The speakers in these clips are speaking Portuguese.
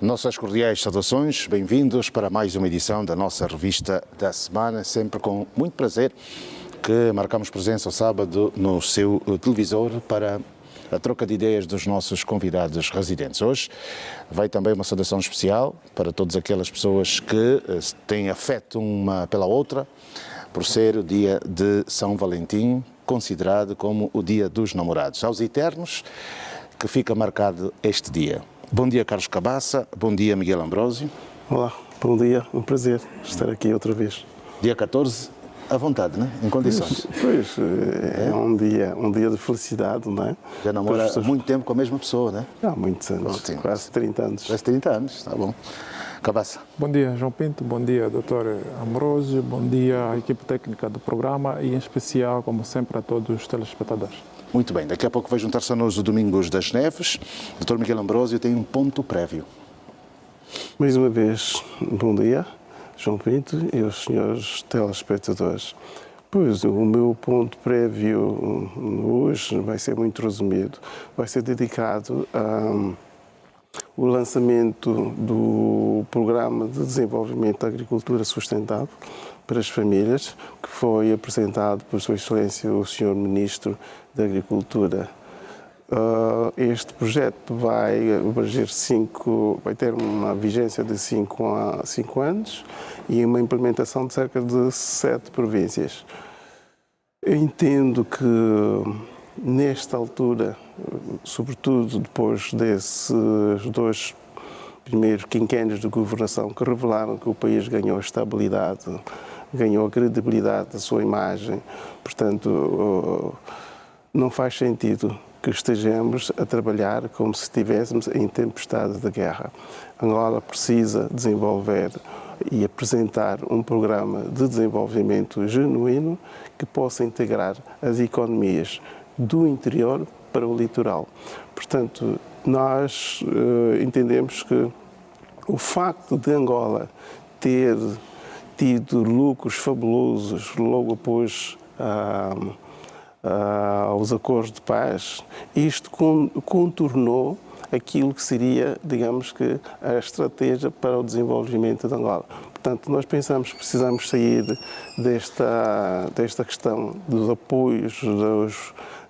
Nossas cordiais saudações, bem-vindos para mais uma edição da nossa revista da semana, sempre com muito prazer que marcamos presença ao sábado no seu televisor para a troca de ideias dos nossos convidados residentes. Hoje vai também uma saudação especial para todas aquelas pessoas que têm afeto uma pela outra, por ser o dia de São Valentim, considerado como o dia dos namorados. Aos eternos, que fica marcado este dia. Bom dia, Carlos Cabaça. Bom dia, Miguel Ambrósio. Olá, bom dia. Um prazer estar aqui outra vez. Dia 14, à vontade, né? Em condições. Pois, é um dia de felicidade, não é? Já namora há muito tempo com a mesma pessoa, né? Há muitos anos, quase 30 anos. Quase 30 anos, está bom. Cabaça. Bom dia, João Pinto. Bom dia, Dr. Ambrósio. Bom dia à equipe técnica do programa e, em especial, como sempre, a todos os telespectadores. Muito bem, daqui a pouco vai juntar-se a nós o Domingos das Neves. Dr. Miguel Ambrósio tem um ponto prévio. Mais uma vez, bom dia, João Pinto e os senhores telespectadores. Pois, o meu ponto prévio hoje vai ser muito resumido. Vai ser dedicado ao lançamento do Programa de Desenvolvimento da Agricultura Sustentável para as famílias, que foi apresentado por Sua Excelência o Sr. Ministro da Agricultura. Este projeto vai ter uma vigência de 5 anos e uma implementação de cerca de 7 províncias. Eu entendo que, nesta altura, sobretudo depois desses 2 primeiros quinquênios de governação que revelaram que o país ganhou estabilidade, ganhou a credibilidade da sua imagem, portanto, não faz sentido que estejamos a trabalhar como se estivéssemos em tempestade de guerra. Angola precisa desenvolver e apresentar um programa de desenvolvimento genuíno que possa integrar as economias do interior para o litoral. Portanto, nós entendemos que o facto de Angola ter tido lucros fabulosos logo após aos acordos de paz, isto contornou aquilo que seria, digamos que, a estratégia para o desenvolvimento de Angola. Portanto, nós pensamos que precisamos sair desta questão dos apoios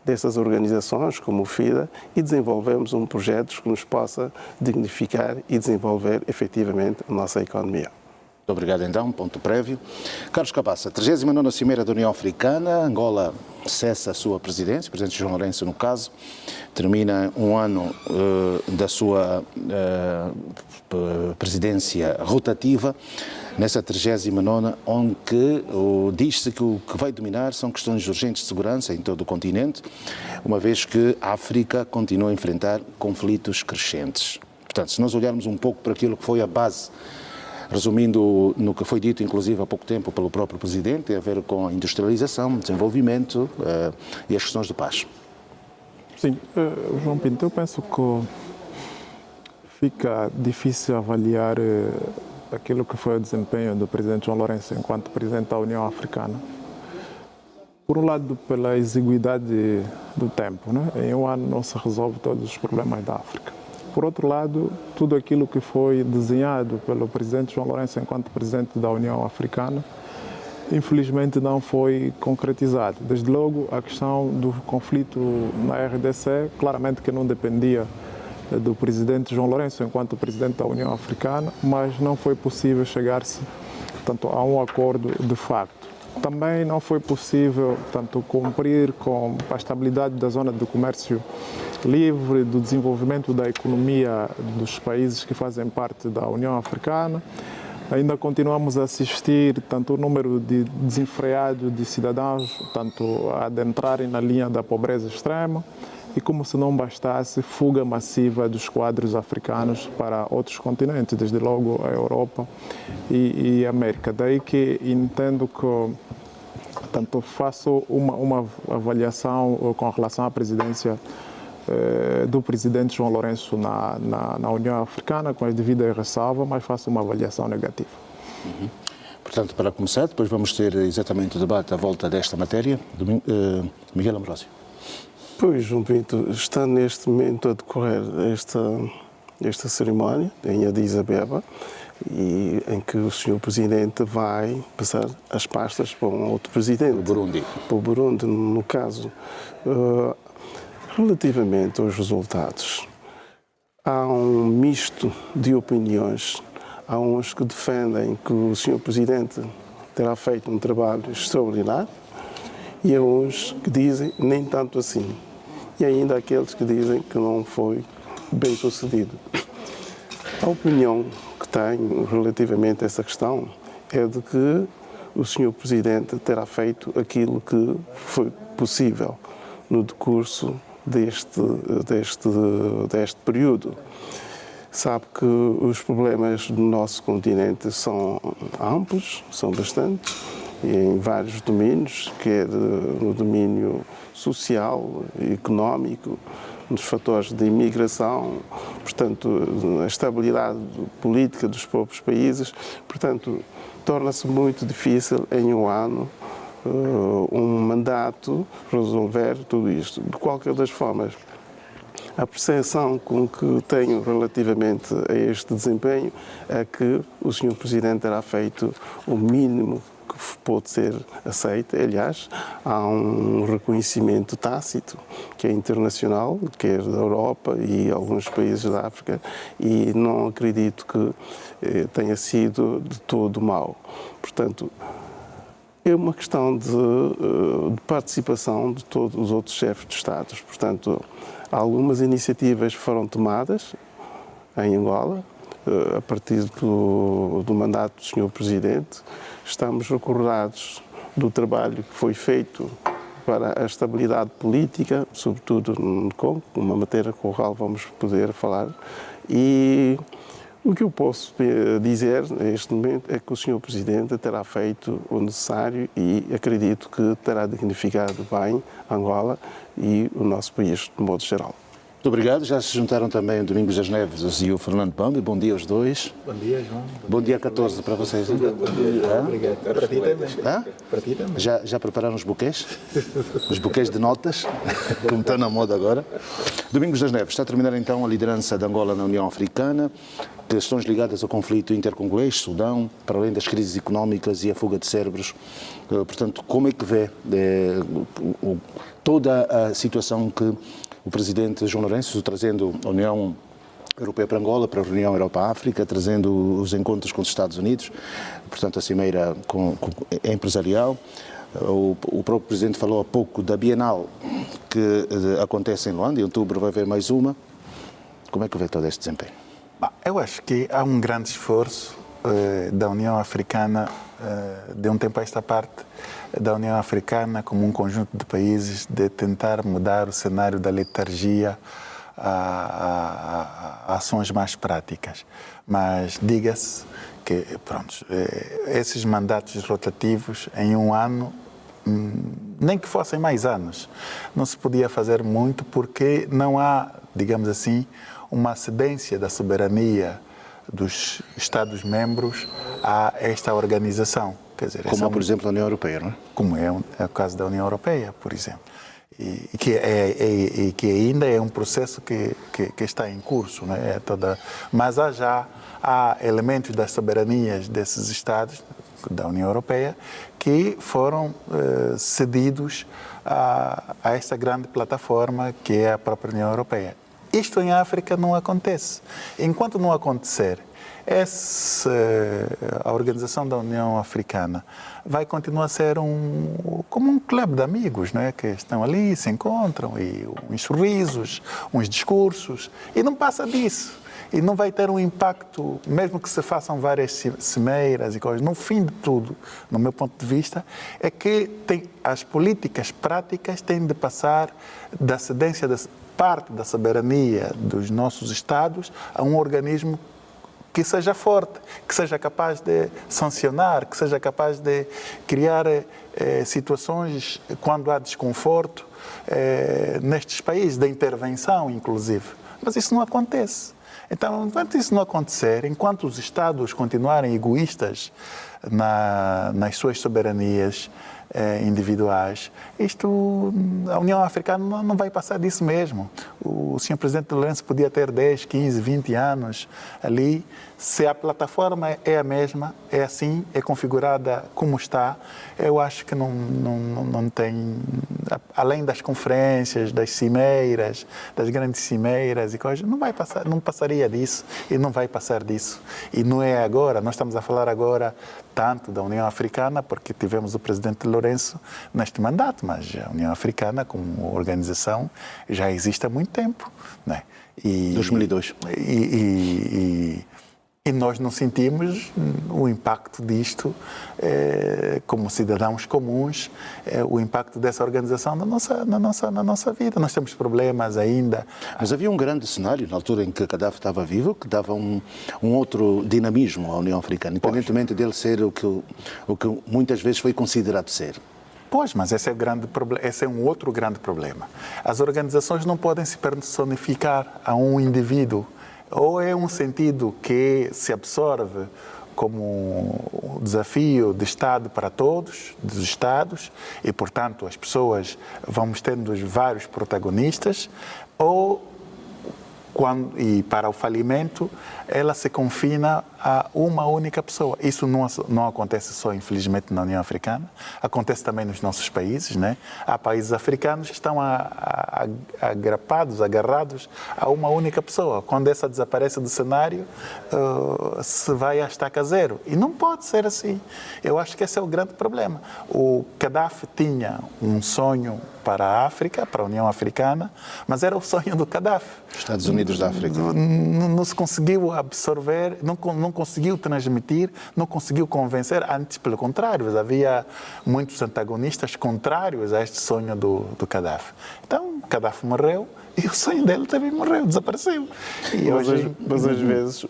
dessas organizações, como o FIDA, e desenvolvemos um projeto que nos possa dignificar e desenvolver efetivamente a nossa economia. Muito obrigado, então. Ponto prévio. Carlos Cabaça, 39ª Cimeira da União Africana. Angola cessa a sua presidência, o presidente João Lourenço, no caso, termina um ano da sua presidência rotativa, nessa 39ª, onde diz-se que o que vai dominar são questões urgentes de segurança em todo o continente, uma vez que a África continua a enfrentar conflitos crescentes. Portanto, se nós olharmos um pouco para aquilo que foi a base, resumindo no que foi dito, inclusive, há pouco tempo pelo próprio Presidente, tem a ver com a industrialização, desenvolvimento e as questões de paz. Sim, João Pinto, eu penso que fica difícil avaliar aquilo que foi o desempenho do Presidente João Lourenço enquanto Presidente da União Africana. Por um lado, pela exiguidade do tempo, né? Em um ano não se resolve todos os problemas da África. Por outro lado, tudo aquilo que foi desenhado pelo Presidente João Lourenço enquanto Presidente da União Africana, infelizmente não foi concretizado. Desde logo, a questão do conflito na RDC, claramente que não dependia do Presidente João Lourenço enquanto Presidente da União Africana, mas não foi possível chegar-se, portanto, a um acordo de facto. Também não foi possível, portanto, cumprir com a estabilidade da zona de comércio livre, do desenvolvimento da economia dos países que fazem parte da União Africana. Ainda continuamos a assistir tanto o número de desenfreado de cidadãos, tanto a adentrarem na linha da pobreza extrema, e como se não bastasse, fuga massiva dos quadros africanos para outros continentes, desde logo a Europa e a América. Daí que entendo que, tanto faço uma avaliação com relação à presidência do Presidente João Lourenço na União Africana, com as devidas ressalvas, mas faço uma avaliação negativa. Portanto, para começar, depois vamos ter exatamente o debate à volta desta matéria. Miguel Ambrósio. Pois, João Pinto, está neste momento a decorrer esta cerimónia em Addis Abeba, e em que o Sr. Presidente vai passar as pastas para um outro presidente. O Burundi. Para o Burundi, no caso. Relativamente aos resultados, há um misto de opiniões. Há uns que defendem que o Sr. Presidente terá feito um trabalho extraordinário e há uns que dizem nem tanto assim. E ainda há aqueles que dizem que não foi bem sucedido. A opinião que tenho relativamente a essa questão é de que o Sr. Presidente terá feito aquilo que foi possível no decurso deste período. Sabe que os problemas do nosso continente são amplos, são bastantes, em vários domínios, quer no domínio social, económico, nos fatores de imigração, portanto, a estabilidade política dos próprios países. Portanto, torna-se muito difícil em um ano um mandato resolver tudo isto. De qualquer das formas, a percepção com que tenho relativamente a este desempenho é que o Sr. Presidente terá feito o mínimo que pode ser aceito. Aliás, há um reconhecimento tácito, que é internacional, que é da Europa e alguns países da África, e não acredito que tenha sido de todo mau. Portanto, é uma questão de participação de todos os outros chefes de Estados. Portanto, algumas iniciativas foram tomadas em Angola, a partir do mandato do Sr. Presidente. Estamos recordados do trabalho que foi feito para a estabilidade política, sobretudo no Congo, uma matéria com a qual vamos poder falar. E o que eu posso dizer neste momento é que o Sr. Presidente terá feito o necessário e acredito que terá dignificado bem Angola e o nosso país de modo geral. Muito obrigado. Já se juntaram também o Domingos das Neves e o Fernando Pambi. Bom dia aos dois. Bom dia, João. Bom dia 14 para vocês. Bom dia. Obrigado. Para ti também. Para ti também. Já prepararam os buquês? Os buquês de notas, como está na moda agora. Domingos das Neves, está a terminar então a liderança de Angola na União Africana, questões ligadas ao conflito intercongolês, Sudão, para além das crises económicas e a fuga de cérebros. Portanto, como é que vê toda a situação que o presidente João Lourenço, trazendo a União Europeia para Angola, para a União Europa-África, trazendo os encontros com os Estados Unidos, portanto a cimeira empresarial. O próprio presidente falou há pouco da Bienal que acontece em Luanda, em outubro vai haver mais uma. Como é que vê todo este desempenho? Eu acho que há um grande esforço da União Africana, de um tempo a esta parte, da União Africana como um conjunto de países, de tentar mudar o cenário da letargia a ações mais práticas. Mas diga-se que, pronto, esses mandatos rotativos em um ano, nem que fossem mais anos, não se podia fazer muito porque não há, digamos assim, uma cedência da soberania dos Estados-membros a esta organização. Quer dizer, como, por exemplo, a União Europeia, não é? Como é o caso da União Europeia, por exemplo. E que ainda é um processo que está em curso, não é? Mas há elementos das soberanias desses Estados, da União Europeia, que foram cedidos a esta grande plataforma que é a própria União Europeia. Isto em África não acontece. Enquanto não acontecer, a Organização da União Africana vai continuar a ser como um clube de amigos, não é? Que estão ali, se encontram, e uns sorrisos, uns discursos, e não passa disso. E não vai ter um impacto, mesmo que se façam várias cimeiras e coisas. No fim de tudo, no meu ponto de vista, é que as políticas práticas têm de passar da cedência da parte da soberania dos nossos Estados a um organismo que seja forte, que seja capaz de sancionar, que seja capaz de criar situações quando há desconforto nestes países, de intervenção, inclusive. Mas isso não acontece. Então, enquanto isso não acontecer, enquanto os Estados continuarem egoístas nas suas soberanias individuais. A União Africana não vai passar disso mesmo. O senhor presidente Lourenço podia ter 10, 15, 20 anos ali. Se a plataforma é a mesma, é assim, é configurada como está, eu acho que não tem, além das conferências, das cimeiras, das grandes cimeiras e coisas, não passaria disso e não vai passar disso. E não é agora, nós estamos a falar agora tanto da União Africana, porque tivemos o presidente Lourenço neste mandato, mas a União Africana, como organização, já existe há muito tempo. Né? 2002. E nós não sentimos o impacto disto, como cidadãos comuns, o impacto dessa organização na nossa vida. Nós temos problemas ainda. Mas havia um grande cenário, na altura em que Gaddafi estava vivo, que dava um outro dinamismo à União Africana, independentemente dele ser o que muitas vezes foi considerado ser. Pois, mas esse é um outro grande problema. As organizações não podem se personificar a um indivíduo. Ou é um sentido que se absorve como um desafio de Estado para todos, dos Estados, e, portanto, as pessoas vamos tendo vários protagonistas, ou, e para o falimento, ela se confina a uma única pessoa. Isso não acontece só, infelizmente, na União Africana, acontece também nos nossos países, né? Há países africanos que estão agarrados a uma única pessoa. Quando essa desaparece do cenário, se vai à estaca zero. E não pode ser assim. Eu acho que esse é o grande problema. O Gaddafi tinha um sonho para a África, para a União Africana, mas era o sonho do Gaddafi. Estados Unidos da África. Não se conseguiu absorver, não conseguiu transmitir, não conseguiu convencer, antes pelo contrário, havia muitos antagonistas contrários a este sonho do Gaddafi. Então, Gaddafi morreu e o sonho dele também morreu, desapareceu. Mas às vezes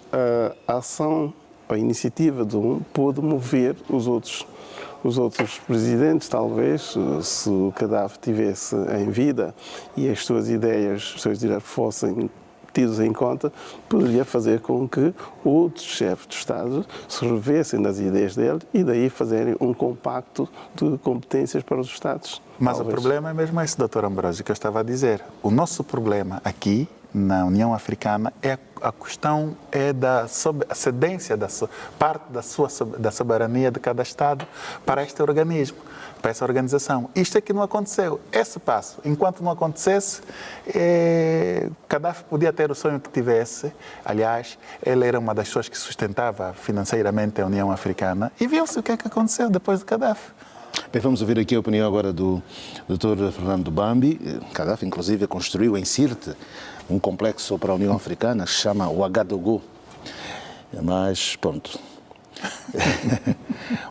a ação, a iniciativa de um pôde mover os outros presidentes, talvez, se o Gaddafi estivesse em vida e as suas ideias fossem tidos em conta, poderia fazer com que outros chefes de Estado se revessem nas ideias dele e daí fazerem um compacto de competências para os Estados. Mas talvez. O problema é mesmo esse, Dr. Ambrósio, que eu estava a dizer. O nosso problema aqui, na União Africana, a questão da cedência parte da soberania de cada Estado para este organismo, para essa organização. Isto é que não aconteceu. Esse passo, enquanto não acontecesse, Gaddafi podia ter o sonho que tivesse. Aliás, ele era uma das pessoas que sustentava financeiramente a União Africana. E viu-se o que é que aconteceu depois de Gaddafi. Bem, vamos ouvir aqui a opinião agora do Dr. Fernando Bambi. Gaddafi, inclusive, construiu em Sirte um complexo para a União Africana que se chama o Ouagadougou. Mas, pronto.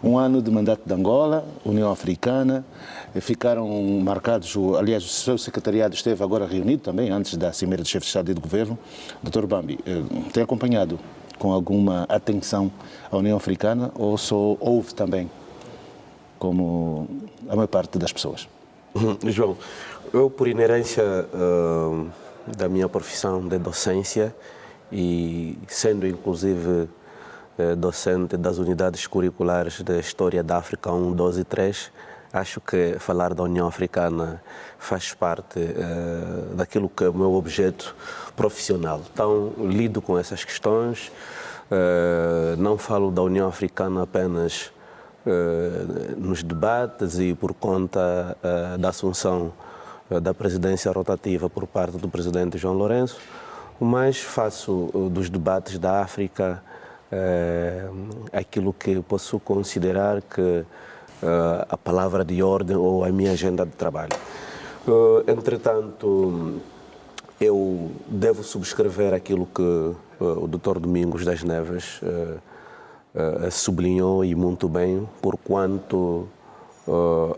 Um ano de mandato de Angola, União Africana, ficaram marcados, aliás, o seu secretariado esteve agora reunido também, antes da Cimeira de Chefes de Estado e de Governo. Dr. Bambi, tem acompanhado com alguma atenção a União Africana ou só houve também, como a maior parte das pessoas? João, eu, por inerência da minha profissão de docência e sendo inclusive docente das unidades curriculares da História da África 1, 2 e 3, acho que falar da União Africana faz parte daquilo que é o meu objeto profissional. Então, lido com essas questões, não falo da União Africana apenas nos debates e por conta da assunção da presidência rotativa por parte do presidente João Lourenço, mas faço dos debates da África aquilo que posso considerar que a palavra de ordem ou a minha agenda de trabalho. Entretanto, eu devo subscrever aquilo que o Dr. Domingos das Neves sublinhou e muito bem, porquanto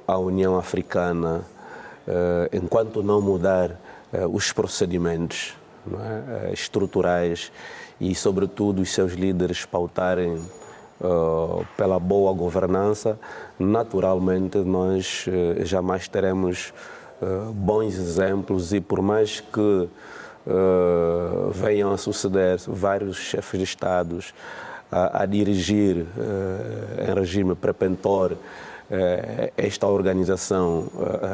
a União Africana, enquanto não mudar os procedimentos estruturais e, sobretudo, os seus líderes pautarem pela boa governança, naturalmente nós jamais teremos bons exemplos e, por mais que venham a suceder vários chefes de Estados a dirigir em regime prepentor esta organização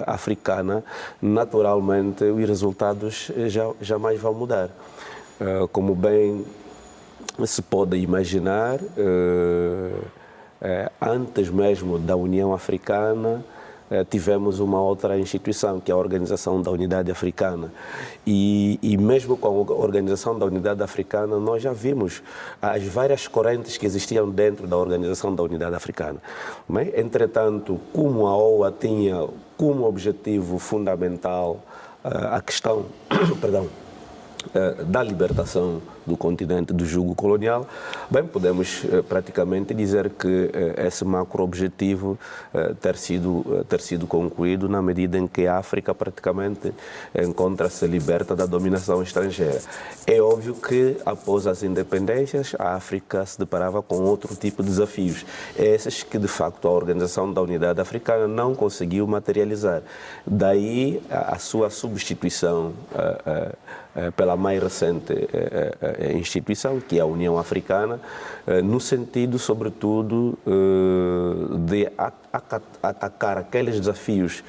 africana, naturalmente os resultados jamais vão mudar. Como bem se pode imaginar, antes mesmo da União Africana, tivemos uma outra instituição, que é a Organização da Unidade Africana. E mesmo com a Organização da Unidade Africana, nós já vimos as várias correntes que existiam dentro da Organização da Unidade Africana. Mas, entretanto, como a OA tinha como objetivo fundamental a questão da libertação do continente do jugo colonial, bem, podemos praticamente dizer que esse macro-objetivo ter sido concluído na medida em que a África praticamente encontra-se liberta da dominação estrangeira. É óbvio que, após as independências, a África se deparava com outro tipo de desafios, esses que, de facto, a Organização da Unidade Africana não conseguiu materializar. Daí a sua substituição pela mais recente instituição, que é a União Africana, no sentido, sobretudo, de atacar aqueles desafios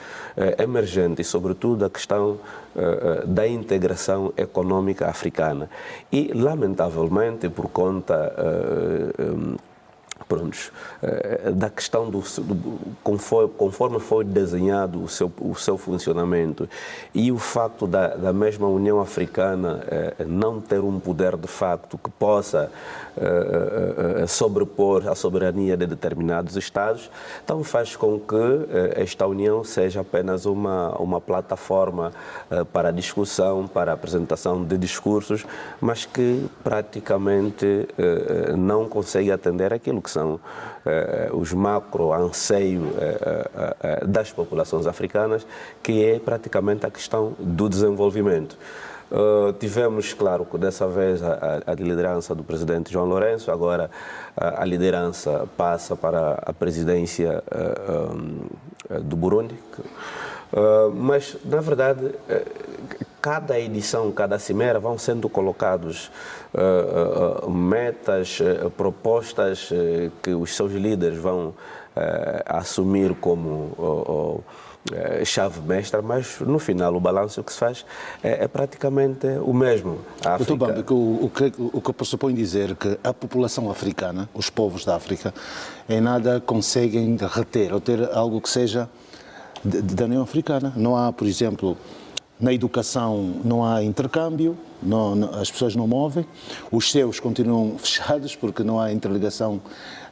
emergentes, sobretudo a questão da integração econômica africana. E, lamentavelmente, por conta da questão conforme foi desenhado o seu funcionamento e o facto da mesma União Africana não ter um poder de facto que possa sobrepor a soberania de determinados Estados, então faz com que esta União seja apenas uma plataforma para discussão, para apresentação de discursos, mas que praticamente não consegue atender aquilo que são os macro-anseios das populações africanas, que é praticamente a questão do desenvolvimento. Tivemos, claro, que dessa vez a liderança do presidente João Lourenço, agora a liderança passa para a presidência do Burundi. Mas, na verdade, cada edição, cada cimeira vão sendo colocados metas, propostas que os seus líderes vão assumir como chave mestra, mas no final o balanço que se faz é praticamente o mesmo. Doutor Bambi, o que eu suponho dizer que a população africana, os povos da África, em nada conseguem reter ou ter algo que seja da União Africana. Não há, por exemplo, na educação não há intercâmbio, as pessoas não movem, os seus continuam fechados porque não há interligação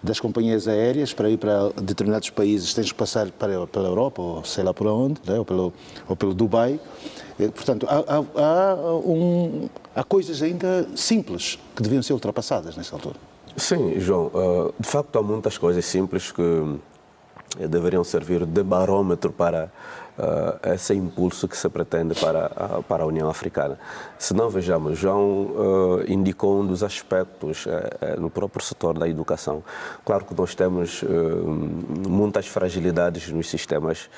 das companhias aéreas para ir para determinados países, tens que passar pela Europa, ou sei lá por onde, né? ou pelo Dubai. Portanto, há coisas ainda simples que deviam ser ultrapassadas nessa altura. Sim, João, de facto há muitas coisas simples que deveriam servir de barômetro para esse impulso que se pretende para a União Africana. Se não, vejamos, João indicou um dos aspectos no próprio setor da educação. Claro que nós temos muitas fragilidades nos sistemas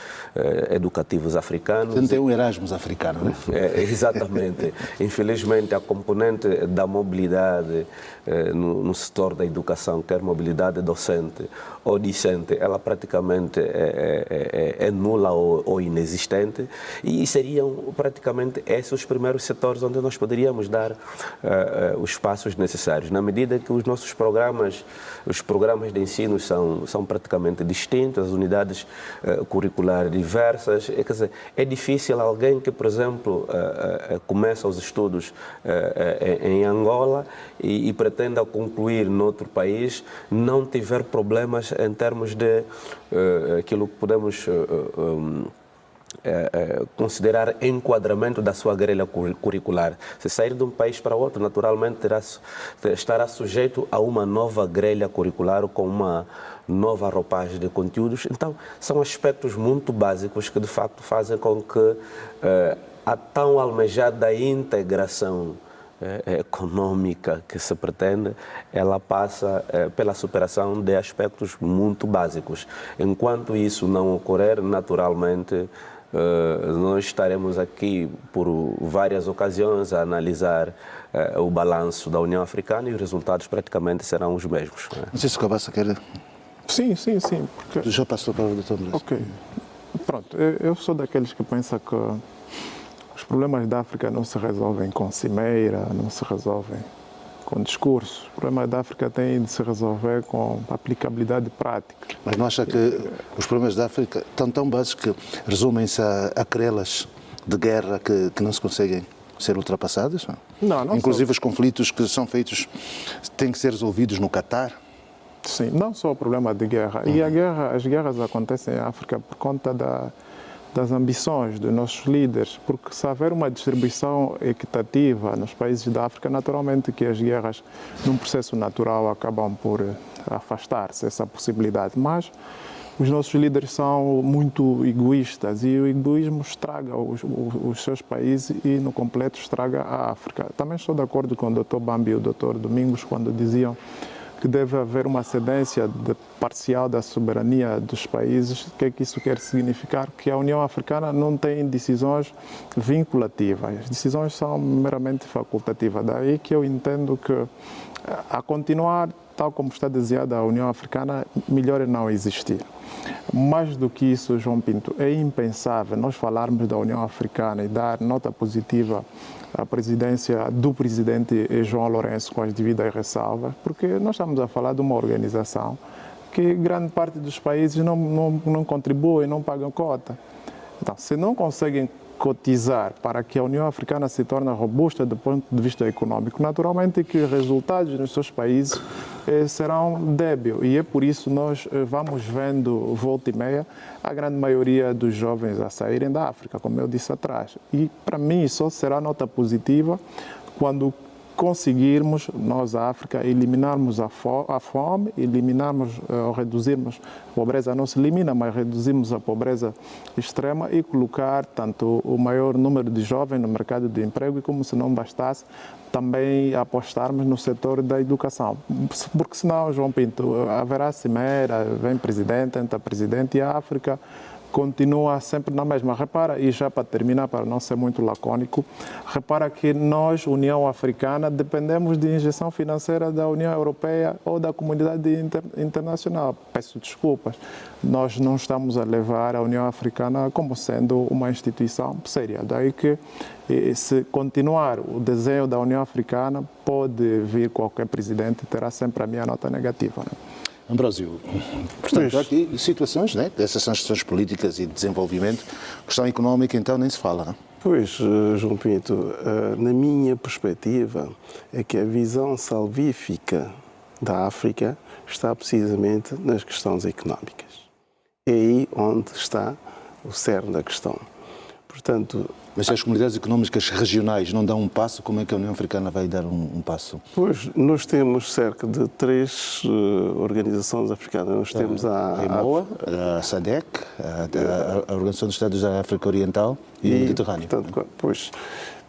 educativos africanos. Você não tem um Erasmus africano, não é? Exatamente. Infelizmente, a componente da mobilidade no setor da educação, quer mobilidade docente ou discente, ela praticamente é nula ou inexistente, e seriam praticamente esses os primeiros setores onde nós poderíamos dar os passos necessários, na medida que os nossos programas, os programas de ensino são praticamente distintos, as unidades curriculares diversas, quer dizer, é difícil alguém que, por exemplo, começa os estudos em Angola e pretenda concluir noutro país, não tiver problemas em termos de aquilo que podemos considerar enquadramento da sua grelha curricular. Se sair de um país para outro, naturalmente estará sujeito a uma nova grelha curricular com uma nova roupagem de conteúdos. Então, são aspectos muito básicos que, de facto, fazem com que a tão almejada integração econômica que se pretende, ela passa pela superação de aspectos muito básicos. Enquanto isso não ocorrer, naturalmente, nós estaremos aqui por várias ocasiões a analisar o balanço da União Africana e os resultados praticamente serão os mesmos. Não sei se o Cabaça quer... Sim. Porque... Já passou para o Dr. Andrés. Ok. Pronto, eu sou daqueles que pensam que os problemas da África não se resolvem com cimeira, não se resolvem com discurso. Os problemas da África têm de se resolver com aplicabilidade prática. Mas não acha que os problemas da África estão tão básicos que resumem-se a querelas de guerra que não se conseguem ser ultrapassadas? Não Inclusive os conflitos que são feitos têm que ser resolvidos no Catar? Sim, não só o problema de guerra. E as guerras acontecem em África por conta das ambições dos nossos líderes, porque se houver uma distribuição equitativa nos países da África, naturalmente que as guerras, num processo natural, acabam por afastar-se essa possibilidade. Mas os nossos líderes são muito egoístas e o egoísmo estraga os seus países e, no completo, estraga a África. Também estou de acordo com o Dr. Bambi e o Dr. Domingos quando diziam que deve haver uma cedência parcial da soberania dos países. O que é que isso quer significar? Que a União Africana não tem decisões vinculativas. As decisões são meramente facultativas. Daí que eu entendo que, a continuar, tal como está desenhada a União Africana, melhor é não existir. Mais do que isso, João Pinto, é impensável nós falarmos da União Africana e dar nota positiva à presidência do presidente João Lourenço com as devidas ressalvas, porque nós estamos a falar de uma organização que grande parte dos países não contribuem, não pagam cota. Então, se não conseguem cotizar para que a União Africana se torne robusta do ponto de vista econômico, naturalmente que os resultados nos seus países serão débeis. E é por isso nós vamos vendo, volta e meia, a grande maioria dos jovens a saírem da África, como eu disse atrás. E para mim só será nota positiva quando conseguirmos, nós, a África, eliminarmos a fome, eliminarmos ou reduzirmos a pobreza, não se elimina, mas reduzirmos a pobreza extrema e colocar tanto o maior número de jovens no mercado de emprego e, como se não bastasse, também apostarmos no setor da educação. Porque senão, João Pinto, haverá cimeira, vem presidente, entra presidente e a África continua sempre na mesma. Repara, e já para terminar, para não ser muito lacônico, repara que nós, União Africana, dependemos de injeção financeira da União Europeia ou da comunidade internacional. Peço desculpas. Nós não estamos a levar a União Africana como sendo uma instituição séria. Daí que, se continuar o desenho da União Africana, pode vir qualquer presidente, terá sempre a minha nota negativa, né? Ambrósio, portanto, há aqui situações, né? Essas são as questões políticas e de desenvolvimento. Questão económica, então, nem se fala, não? Pois, João Pinto, na minha perspectiva, é que a visão salvífica da África está precisamente nas questões económicas. É aí onde está o cerne da questão. Portanto, mas se as comunidades económicas regionais não dão um passo, como é que a União Africana vai dar um passo? Pois, nós temos cerca de 3 organizações africanas. Nós temos a EMOA, a SADC, a Organização dos Estados da África Oriental e o Mediterrâneo. Portanto, pois,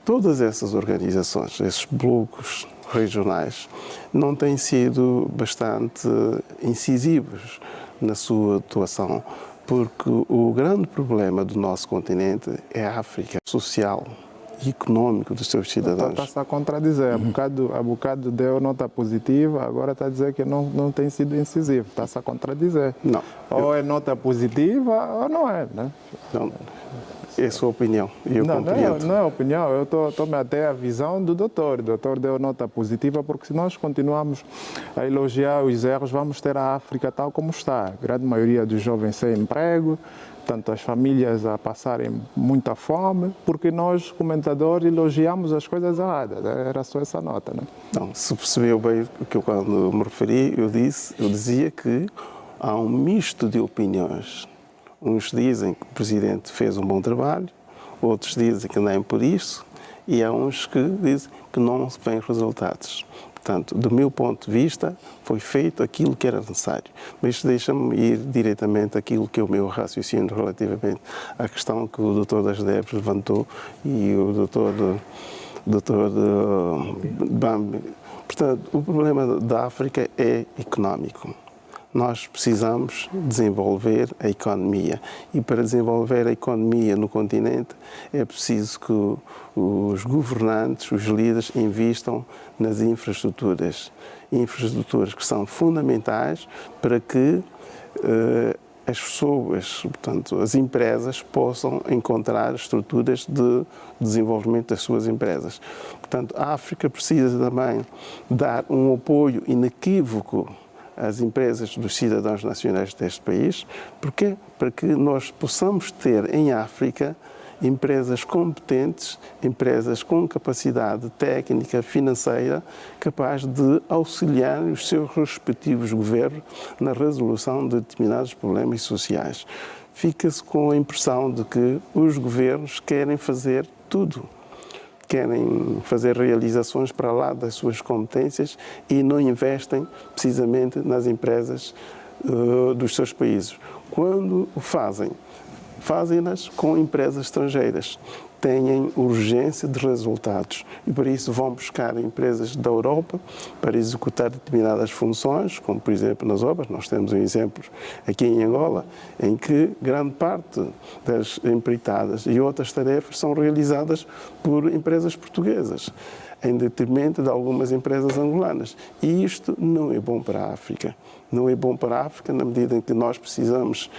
todas essas organizações, esses blocos regionais, não têm sido bastante incisivos na sua atuação, porque o grande problema do nosso continente é a África social e econômico dos seus cidadãos. Está-se a contradizer. Há bocado deu nota positiva, agora está a dizer que não tem sido incisivo. Está-se a contradizer. Não. Ou é nota positiva ou não é, né? Não. É a sua opinião e eu compreendo. Não é opinião, eu estou-me até a visão do doutor. O doutor deu nota positiva porque se nós continuarmos a elogiar os erros, vamos ter a África tal como está. A grande maioria dos jovens sem emprego, tanto as famílias a passarem muita fome, porque nós, comentadores, elogiamos as coisas erradas. Era só essa nota, né? Não, se percebeu bem o que eu, quando me referi, eu dizia que há um misto de opiniões. Uns dizem que o Presidente fez um bom trabalho, outros dizem que nem por isso, e há uns que dizem que não se vêem resultados. Portanto, do meu ponto de vista, foi feito aquilo que era necessário. Mas deixa-me ir diretamente àquilo que é o meu raciocínio relativamente à questão que o Dr. das Neves levantou e o Dr. Bambi. Portanto, o problema da África é económico. nós precisamos desenvolver a economia. E para desenvolver a economia no continente é preciso que os governantes, os líderes, investam nas infraestruturas. Infraestruturas que são fundamentais para que as pessoas, portanto, as empresas possam encontrar estruturas de desenvolvimento das suas empresas. Portanto, a África precisa também dar um apoio inequívoco às empresas dos cidadãos nacionais deste país. Porquê? Para que nós possamos ter em África empresas competentes, empresas com capacidade técnica, financeira, capaz de auxiliar os seus respectivos governos na resolução de determinados problemas sociais. Fica-se com a impressão de que os governos querem fazer tudo. Querem fazer realizações para lá das suas competências e não investem precisamente nas empresas dos seus países. Quando o fazem, fazem-nas com empresas estrangeiras. Têm urgência de resultados e, por isso, vão buscar empresas da Europa para executar determinadas funções, como, por exemplo, nas obras. Nós temos um exemplo aqui em Angola, em que grande parte das empreitadas e outras tarefas são realizadas por empresas portuguesas, em detrimento de algumas empresas angolanas. E isto não é bom para a África. Não é bom para a África na medida em que nós precisamos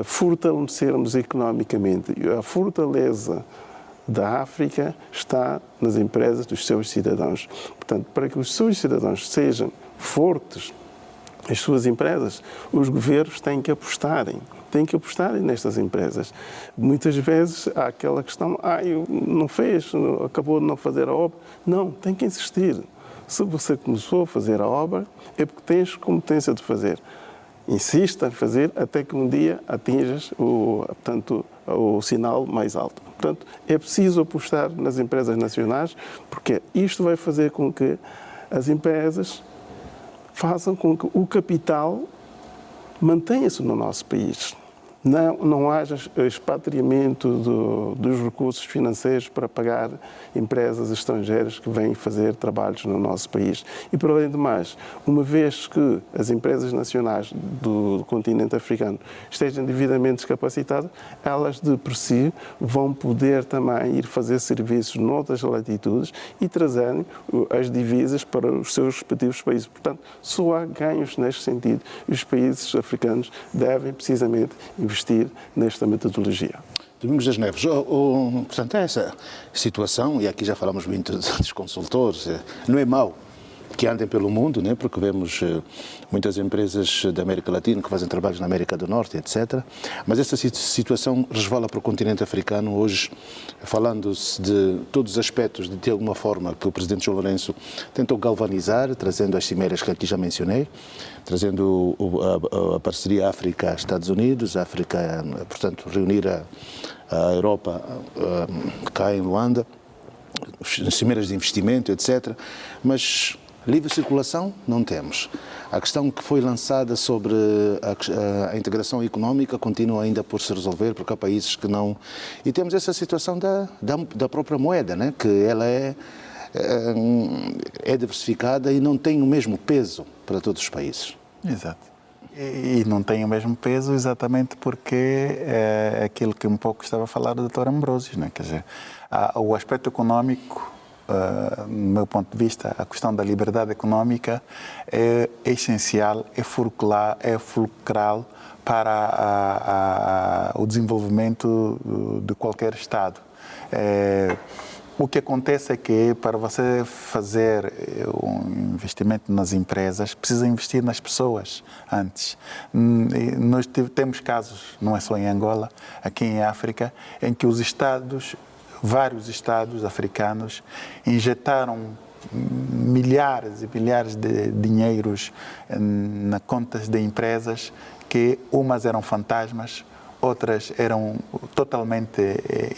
fortalecermos economicamente. A fortaleza da África está nas empresas dos seus cidadãos. Portanto, para que os seus cidadãos sejam fortes, as suas empresas, os governos têm que apostarem nestas empresas. Muitas vezes há aquela questão, não fez, acabou de não fazer a obra. Não, tem que insistir. Se você começou a fazer a obra, é porque tens competência de fazer. Insista em fazer até que um dia atinjas o sinal mais alto. Portanto, é preciso apostar nas empresas nacionais, porque isto vai fazer com que as empresas façam com que o capital mantenha-se no nosso país. Não haja expatriamento dos recursos financeiros para pagar empresas estrangeiras que vêm fazer trabalhos no nosso país. E, por além de mais, uma vez que as empresas nacionais do continente africano estejam devidamente capacitadas, elas de por si vão poder também ir fazer serviços noutras latitudes e trazerem as divisas para os seus respectivos países. Portanto, só há ganhos neste sentido e os países africanos devem precisamente investir nesta metodologia. Domingos das Neves, portanto, essa situação, e aqui já falamos muito dos consultores, não é mau que andem pelo mundo, né? Porque vemos muitas empresas da América Latina que fazem trabalhos na América do Norte, etc. Mas essa situação resvala para o continente africano. Hoje, falando-se de todos os aspectos, de alguma forma, que o Presidente João Lourenço tentou galvanizar, trazendo as cimeiras que aqui já mencionei, trazendo a parceria África-Estados Unidos, África, portanto, reunir a Europa cá em Luanda, cimeiras de investimento, etc. Mas livre circulação não temos. A questão que foi lançada sobre a integração económica continua ainda por se resolver, porque há países que não... E temos essa situação da própria moeda, né? Que ela é diversificada e não tem o mesmo peso para todos os países. Exato. E não tem o mesmo peso exatamente porque é aquilo que um pouco estava a falar o Dr. Ambrosius, né? Quer dizer, o aspecto económico, no meu ponto de vista, a questão da liberdade económica é essencial, é fulcral para o desenvolvimento de qualquer Estado. O que acontece é que para você fazer um investimento nas empresas, precisa investir nas pessoas antes. Nós temos casos, não é só em Angola, aqui em África, em que vários estados africanos injetaram milhares e milhares de dinheiros nas contas de empresas que umas eram fantasmas, outras eram totalmente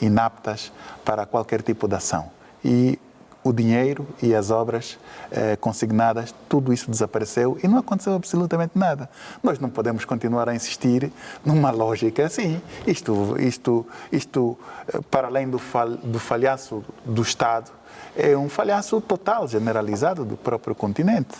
inaptas para qualquer tipo de ação. E o dinheiro e as obras consignadas, tudo isso desapareceu e não aconteceu absolutamente nada. Nós não podemos continuar a insistir numa lógica assim. Isto para além do falhanço do Estado, é um falhanço total, generalizado do próprio continente.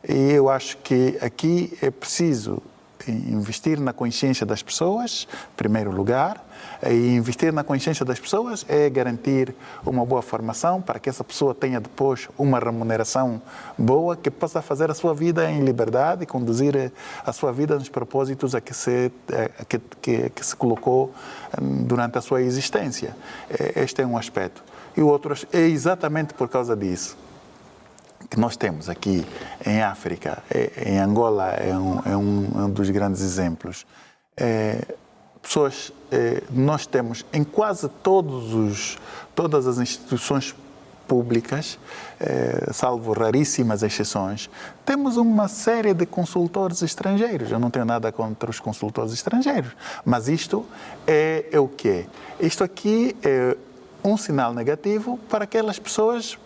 E eu acho que aqui é preciso investir na consciência das pessoas, em primeiro lugar, e investir na consciência das pessoas é garantir uma boa formação para que essa pessoa tenha depois uma remuneração boa, que possa fazer a sua vida em liberdade e conduzir a sua vida nos propósitos a que se colocou durante a sua existência. Este é um aspecto. E o outro é exatamente por causa disso que nós temos aqui em África, em Angola é um dos grandes exemplos. Nós temos em quase todas as instituições públicas, salvo raríssimas exceções, temos uma série de consultores estrangeiros. Eu não tenho nada contra os consultores estrangeiros, mas isto é o quê? Isto aqui é um sinal negativo para aquelas pessoas,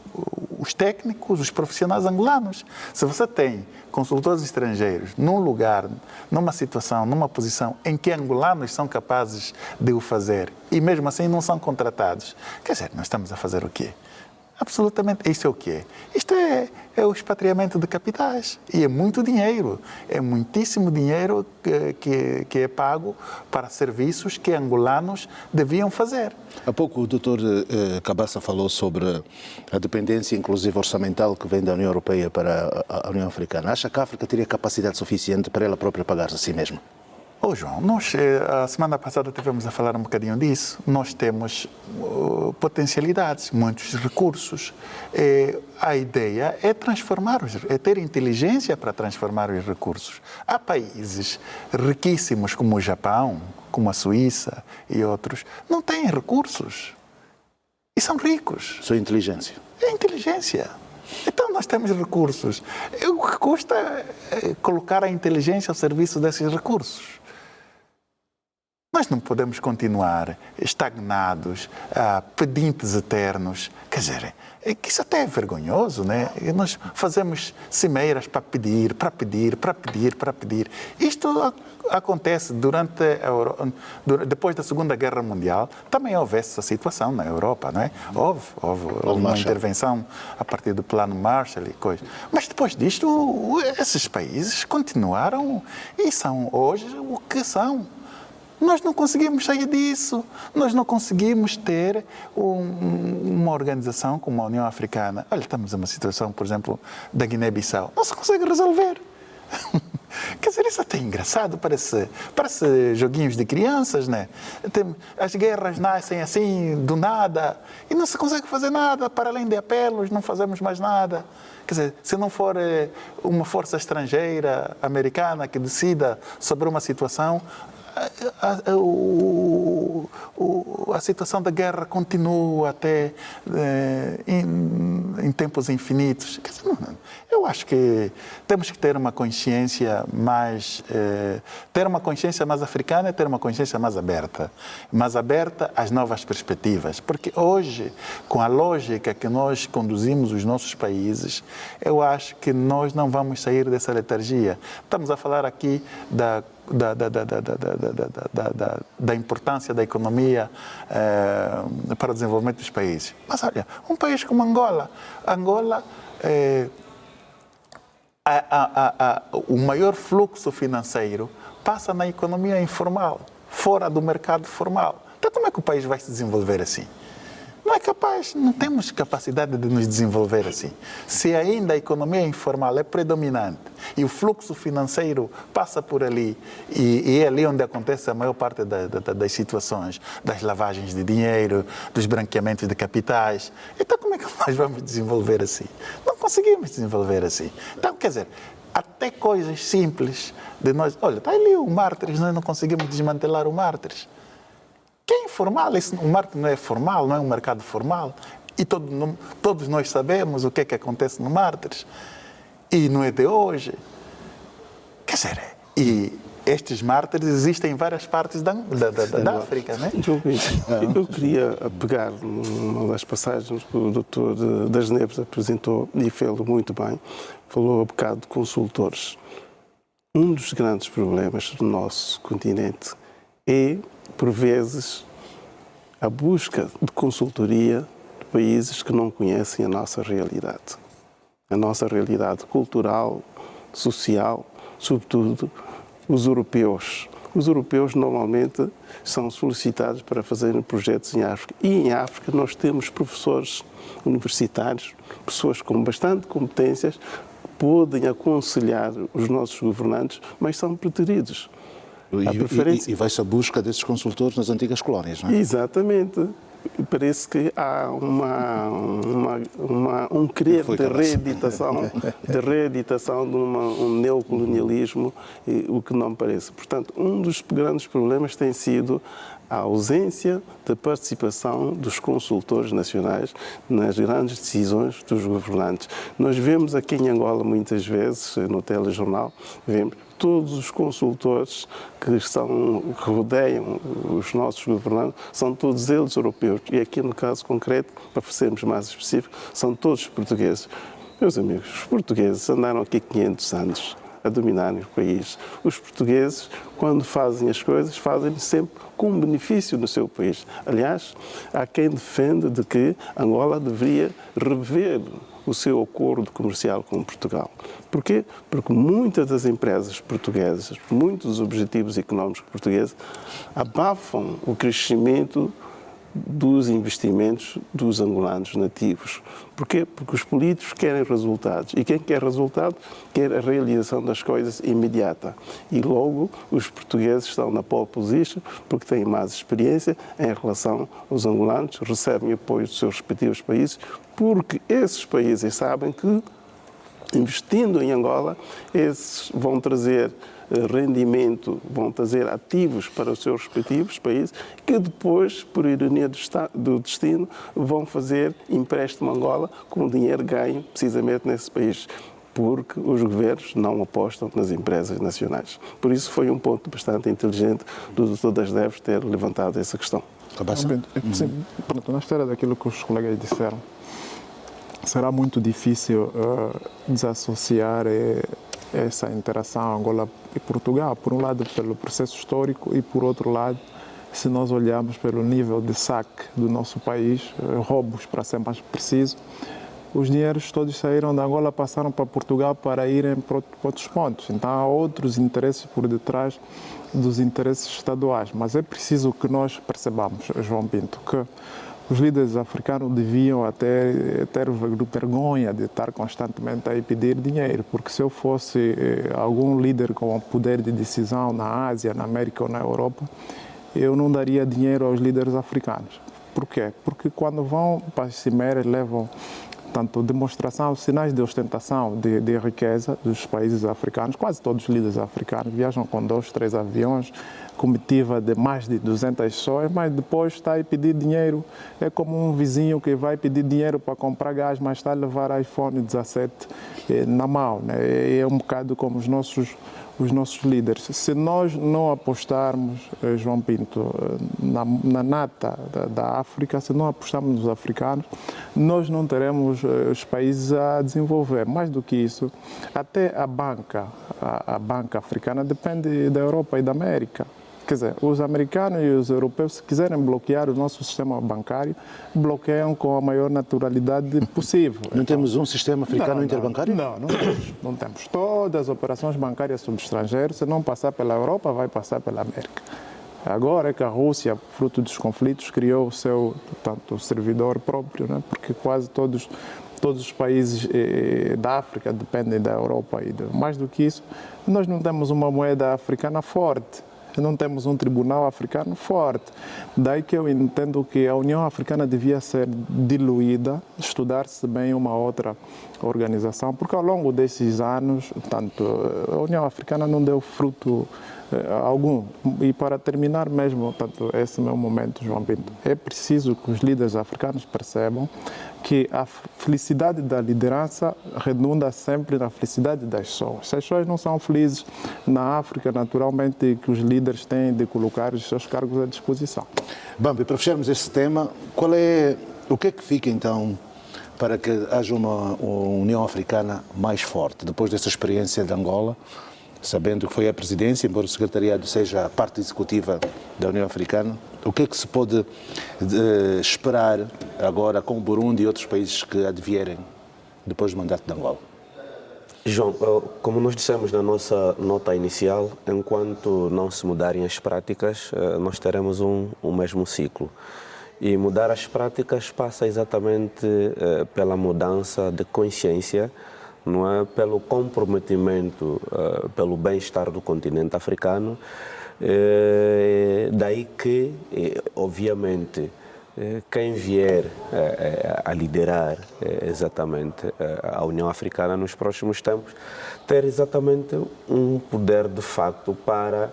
os técnicos, os profissionais angolanos. Se você tem consultores estrangeiros num lugar, numa situação, numa posição em que angolanos são capazes de o fazer e mesmo assim não são contratados, quer dizer, nós estamos a fazer o quê? Absolutamente. Isto é o quê? Isto é o expatriamento de capitais. E é muito dinheiro. É muitíssimo dinheiro que é pago para serviços que angolanos deviam fazer. Há pouco o Dr. Cabaça falou sobre a dependência, inclusive orçamental, que vem da União Europeia para a União Africana. Acha que a África teria capacidade suficiente para ela própria pagar-se a si mesma? João, nós a semana passada tivemos a falar um bocadinho disso. Nós temos potencialidades, muitos recursos. A ideia é é ter inteligência para transformar os recursos. Há países riquíssimos como o Japão, como a Suíça e outros, não têm recursos e são ricos. Sua inteligência. É inteligência. Então, nós temos recursos. O que custa é colocar a inteligência ao serviço desses recursos. Nós não podemos continuar estagnados, pedintes eternos. Quer dizer, isso até é vergonhoso, né? Nós fazemos cimeiras para pedir, para pedir, para pedir, para pedir. Isto acontece depois da Segunda Guerra Mundial. Também houve essa situação na Europa, não é? Houve uma intervenção a partir do Plano Marshall e coisas. Mas depois disto, esses países continuaram e são hoje o que são. Nós não conseguimos sair disso. Nós não conseguimos ter uma organização como a União Africana. Olha, estamos numa situação, por exemplo, da Guiné-Bissau. Não se consegue resolver. Quer dizer, isso é até engraçado, parece joguinhos de crianças, né? As guerras nascem assim, do nada, e não se consegue fazer nada, para além de apelos, não fazemos mais nada. Quer dizer, se não for uma força estrangeira, americana, que decida sobre uma situação, a situação da guerra continua até em tempos infinitos. Quer dizer, eu acho que temos que ter uma consciência mais africana, ter uma consciência mais aberta às novas perspectivas, porque hoje, com a lógica que nós conduzimos os nossos países, eu acho que nós não vamos sair dessa letargia. Estamos a falar aqui da importância da economia para o desenvolvimento dos países. Mas olha, um país como Angola, o maior fluxo financeiro passa na economia informal, fora do mercado formal. Então como é que o país vai se desenvolver assim? Não é capaz, não temos capacidade de nos desenvolver assim. Se ainda a economia informal é predominante e o fluxo financeiro passa por ali, e é ali onde acontece a maior parte das situações, das lavagens de dinheiro, dos branqueamentos de capitais, então como é que nós vamos desenvolver assim? Não conseguimos desenvolver assim. Então, quer dizer, até coisas simples de nós... Olha, está ali o Mártires, nós não conseguimos desmantelar o Mártires. Que é informal, o marketing não é formal, não é um mercado formal. E todos nós sabemos o que é que acontece no Mártires. E não é de hoje. Quer dizer, e estes mártires existem em várias partes da África, né? Eu queria pegar numa das passagens que o Dr. Das Neves apresentou e fez muito bem. Falou um bocado de consultores. Um dos grandes problemas do nosso continente é, por vezes, a busca de consultoria países que não conhecem a nossa realidade cultural, social, sobretudo os europeus. Os europeus normalmente são solicitados para fazerem projetos em África. E em África nós temos professores universitários, pessoas com bastante competências, que podem aconselhar os nossos governantes, mas são preteridos. E vai-se à busca desses consultores nas antigas colónias, não é? Exatamente. Parece que há um querer de reeditação de um neocolonialismo, o que não parece. Portanto, um dos grandes problemas tem sido a ausência da participação dos consultores nacionais nas grandes decisões dos governantes. Nós vemos aqui em Angola, muitas vezes, no telejornal, vemos todos os consultores que rodeiam os nossos governantes, são todos eles europeus. E aqui, no caso concreto, para sermos mais específicos, são todos portugueses. Meus amigos, os portugueses andaram aqui 500 anos a dominarem o país. Os portugueses, quando fazem as coisas, fazem sempre com benefício no seu país. Aliás, há quem defende de que Angola deveria rever o seu acordo comercial com Portugal. Porquê? Porque muitas das empresas portuguesas, muitos dos objetivos económicos portugueses, abafam o crescimento dos investimentos dos angolanos nativos. Porquê? Porque os políticos querem resultados. E quem quer resultado quer a realização das coisas imediata. E logo os portugueses estão na pole position porque têm mais experiência em relação aos angolanos, recebem apoio dos seus respectivos países, porque esses países sabem que, investindo em Angola, esses vão trazer rendimento, vão trazer ativos para os seus respectivos países, que depois, por ironia do destino, vão fazer empréstimo a Angola com o dinheiro ganho precisamente nesses países, porque os governos não apostam nas empresas nacionais. Por isso foi um ponto bastante inteligente do Dr. Das Neves ter levantado essa questão. Sim, na esfera daquilo que os colegas disseram, será muito difícil desassociar essa interação Angola e Portugal, por um lado pelo processo histórico e por outro lado, se nós olharmos pelo nível de saque do nosso país, roubos para ser mais preciso, os dinheiros todos saíram da Angola, passaram para Portugal para irem para outros pontos. Então há outros interesses por detrás dos interesses estaduais, mas é preciso que nós percebamos, João Pinto, que os líderes africanos deviam até ter vergonha de estar constantemente a pedir dinheiro, porque se eu fosse algum líder com poder de decisão na Ásia, na América ou na Europa, eu não daria dinheiro aos líderes africanos. Por quê? Porque quando vão para as cimeiras levam tanto demonstração, sinais de ostentação de riqueza dos países africanos. Quase todos os líderes africanos viajam com 2, 3 aviões, comitiva de mais de 200 pessoas, mas depois está a pedir dinheiro. É como um vizinho que vai pedir dinheiro para comprar gás, mas está a levar iPhone 17 na mão, né? É um bocado como os nossos líderes. Se nós não apostarmos, João Pinto, na nata da África, se não apostarmos nos africanos, nós não teremos os países a desenvolver. Mais do que isso, até a banca africana depende da Europa e da América. Quer dizer, os americanos e os europeus, se quiserem bloquear o nosso sistema bancário, bloqueiam com a maior naturalidade possível. Não temos um sistema africano interbancário? Não temos. Todas as operações bancárias sobre estrangeiros, se não passar pela Europa, vai passar pela América. Agora é que a Rússia, fruto dos conflitos, criou o seu servidor próprio, né? Porque quase todos os países da África dependem da Europa. Mais do que isso, nós não temos uma moeda africana forte. Não temos um tribunal africano forte. Daí que eu entendo que a União Africana devia ser diluída, estudar-se bem uma outra organização, porque ao longo desses anos, a União Africana não deu fruto algum. E para terminar mesmo, esse meu momento, João Pinto, é preciso que os líderes africanos percebam que a felicidade da liderança redunda sempre na felicidade das pessoas. Se as pessoas não são felizes na África, naturalmente que os líderes têm de colocar os seus cargos à disposição. Bambi, para fecharmos este tema, o que é que fica então para que haja uma União Africana mais forte, depois dessa experiência de Angola, sabendo que foi a presidência, embora o secretariado seja a parte executiva da União Africana, o que é que se pode esperar agora com o Burundi e outros países que advierem depois do mandato de Angola? João, como nós dissemos na nossa nota inicial, enquanto não se mudarem as práticas, nós teremos um mesmo ciclo. E mudar as práticas passa exatamente pela mudança de consciência, não é? Pelo comprometimento, pelo bem-estar do continente africano. Daí que, obviamente, quem vier a liderar exatamente a União Africana nos próximos tempos, ter exatamente um poder de facto para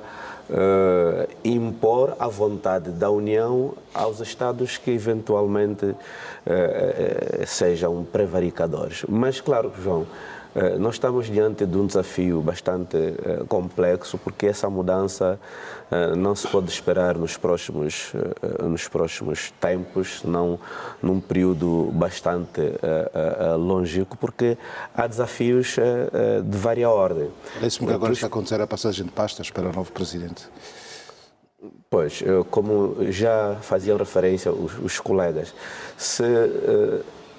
impor a vontade da União aos Estados que eventualmente sejam prevaricadores. Mas, claro, João, nós estamos diante de um desafio bastante complexo, porque essa mudança não se pode esperar nos próximos tempos, não num período bastante longínquo, porque há desafios de vária ordem. Parece-me que agora está a acontecer a passagem de pastas para o novo presidente. Pois, como já faziam referência os colegas, se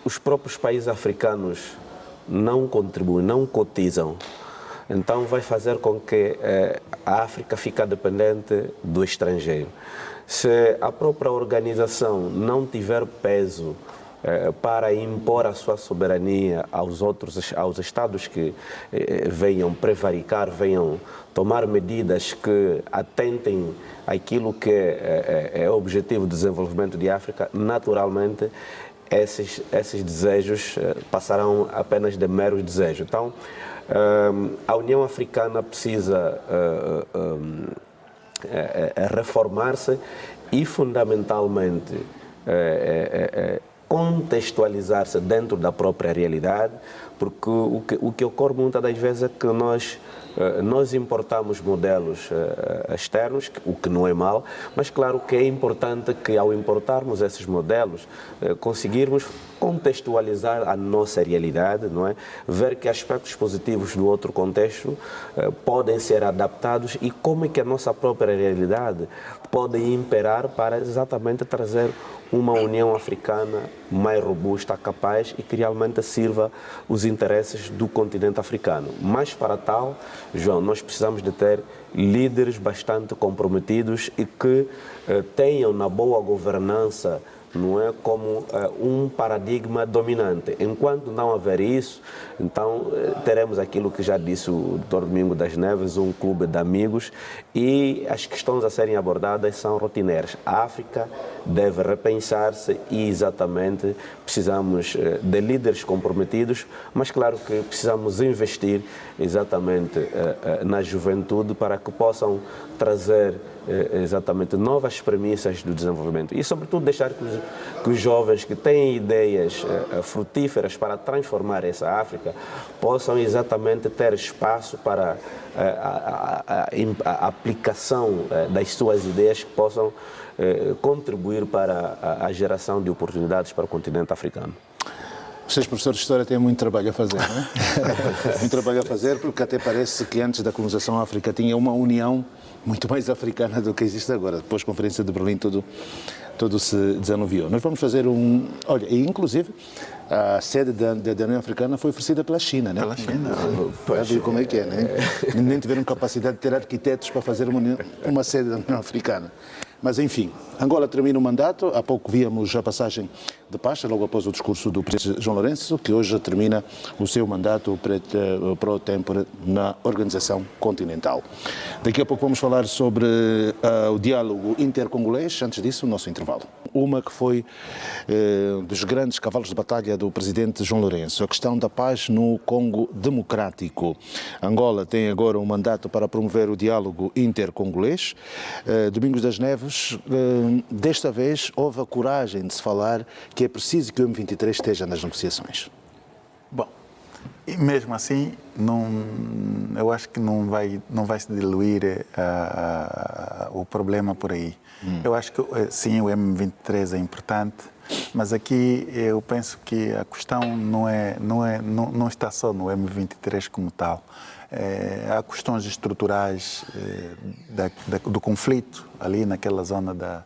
os próprios países africanos não contribuem, não cotizam, então vai fazer com que a África fique dependente do estrangeiro. Se a própria organização não tiver peso para impor a sua soberania aos Estados que venham prevaricar, venham tomar medidas que atentem àquilo que é o objetivo de desenvolvimento de África, naturalmente esses desejos passarão apenas de meros desejos. Então, a União Africana precisa reformar-se e, fundamentalmente, contextualizar-se dentro da própria realidade, porque o que ocorre muitas das vezes é que nós importamos modelos externos, o que não é mau, mas claro que é importante que ao importarmos esses modelos, conseguirmos contextualizar a nossa realidade, não é? Ver que aspectos positivos do outro contexto podem ser adaptados e como é que a nossa própria realidade pode imperar para exatamente trazer uma União Africana mais robusta, capaz e que realmente sirva os interesses do continente africano. Mas para tal, João, nós precisamos de ter líderes bastante comprometidos e que tenham na boa governança, não é, como um paradigma dominante. Enquanto não houver isso, então teremos aquilo que já disse o Dr. Domingo das Neves, um clube de amigos, e as questões a serem abordadas são rotineiras. A África deve repensar-se e exatamente precisamos de líderes comprometidos, mas claro que precisamos investir exatamente na juventude para que possam trazer exatamente novas premissas do desenvolvimento e, sobretudo, deixar que os jovens que têm ideias frutíferas para transformar essa África possam exatamente ter espaço para a aplicação das suas ideias que possam contribuir para a geração de oportunidades para o continente africano. Vocês, professores de História, têm muito trabalho a fazer, não é? Muito trabalho a fazer, porque até parece que antes da colonização a África tinha uma união muito mais africana do que existe agora. Depois da Conferência de Berlim, tudo se desanuviou. Nós vamos fazer Olha, e inclusive a sede da União Africana foi oferecida pela China, né? Pela China. Já viu como é que é, né? Nem tiveram capacidade de ter arquitetos para fazer uma sede da União Africana. Mas, enfim, Angola termina o mandato. Há pouco víamos a passagem de pasta, logo após o discurso do presidente João Lourenço, que hoje termina o seu mandato pro tempore na Organização Continental. Daqui a pouco vamos falar sobre o diálogo intercongolês. Antes disso, o nosso intervalo. Uma que foi dos grandes cavalos de batalha do presidente João Lourenço, a questão da paz no Congo Democrático. Angola tem agora um mandato para promover o diálogo intercongolês. Domingos das Neves, desta vez houve a coragem de se falar que é preciso que o M23 esteja nas negociações. Bom, e mesmo assim, eu acho que não vai se diluir o problema por aí. Eu acho que, sim, o M23 é importante, mas aqui eu penso que a questão não está só no M23 como tal. Há questões estruturais do conflito ali naquela zona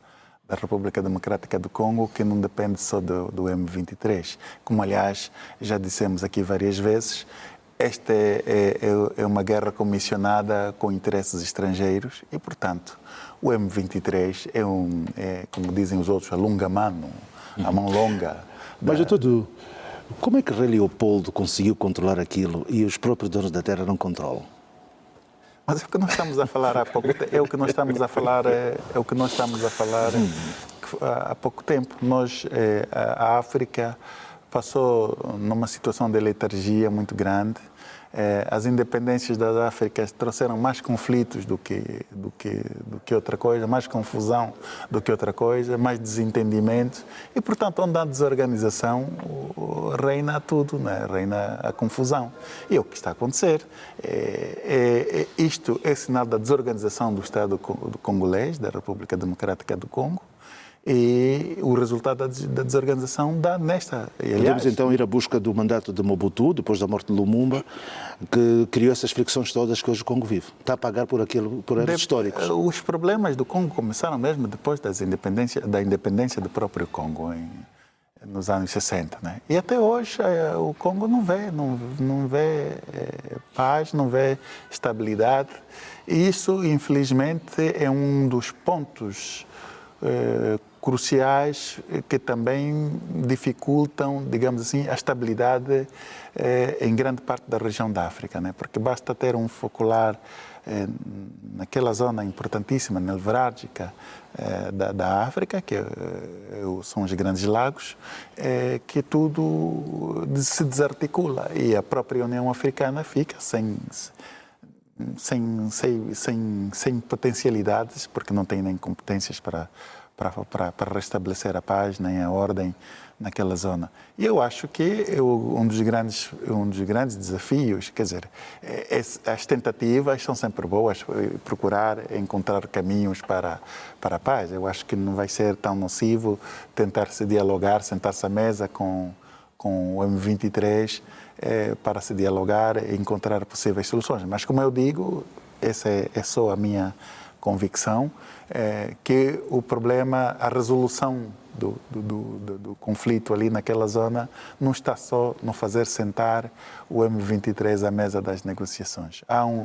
da República Democrática do Congo, que não depende só do M23. Como, aliás, já dissemos aqui várias vezes, esta é uma guerra comissionada com interesses estrangeiros e, portanto, o M23 é, como dizem os outros, a longa mão, a mão longa. Mas, tudo, como é que Rei Leopoldo conseguiu controlar aquilo e os próprios donos da terra não controlam? Mas é o que nós estamos a falar há pouco tempo. É o que nós estamos a falar há pouco tempo. A África passou numa situação de letargia muito grande. As independências das Áfricas trouxeram mais conflitos do que outra coisa, mais confusão do que outra coisa, mais desentendimento e, portanto, onde há desorganização, reina tudo, né? Reina a confusão. E é o que está a acontecer. Isto é sinal da desorganização do Estado congolês, da República Democrática do Congo, e o resultado da desorganização dá nesta. Podemos então ir à busca do mandato de Mobutu, depois da morte de Lumumba, que criou essas fricções todas que hoje o Congo vive. Está a pagar por erros históricos. Os problemas do Congo começaram mesmo depois da independência do próprio Congo, nos anos 60. Né? E até hoje o Congo não vê paz, não vê estabilidade. E isso, infelizmente, é um dos pontos cruciais que também dificultam, digamos assim, a estabilidade em grande parte da região da África, né? Porque basta ter um focular naquela zona importantíssima, nevrálgica da África, que são os Grandes Lagos, que tudo se desarticula e a própria União Africana fica sem potencialidades, porque não tem nem competências para restabelecer a paz, nem a ordem naquela zona. E eu acho que um dos grandes desafios, quer dizer, as tentativas são sempre boas, procurar encontrar caminhos para a paz. Eu acho que não vai ser tão nocivo tentar se dialogar, sentar-se à mesa com o M23 para se dialogar e encontrar possíveis soluções. Mas, como eu digo, essa é só a minha convicção, que o problema, a resolução do conflito ali naquela zona não está só no fazer sentar o M23 à mesa das negociações.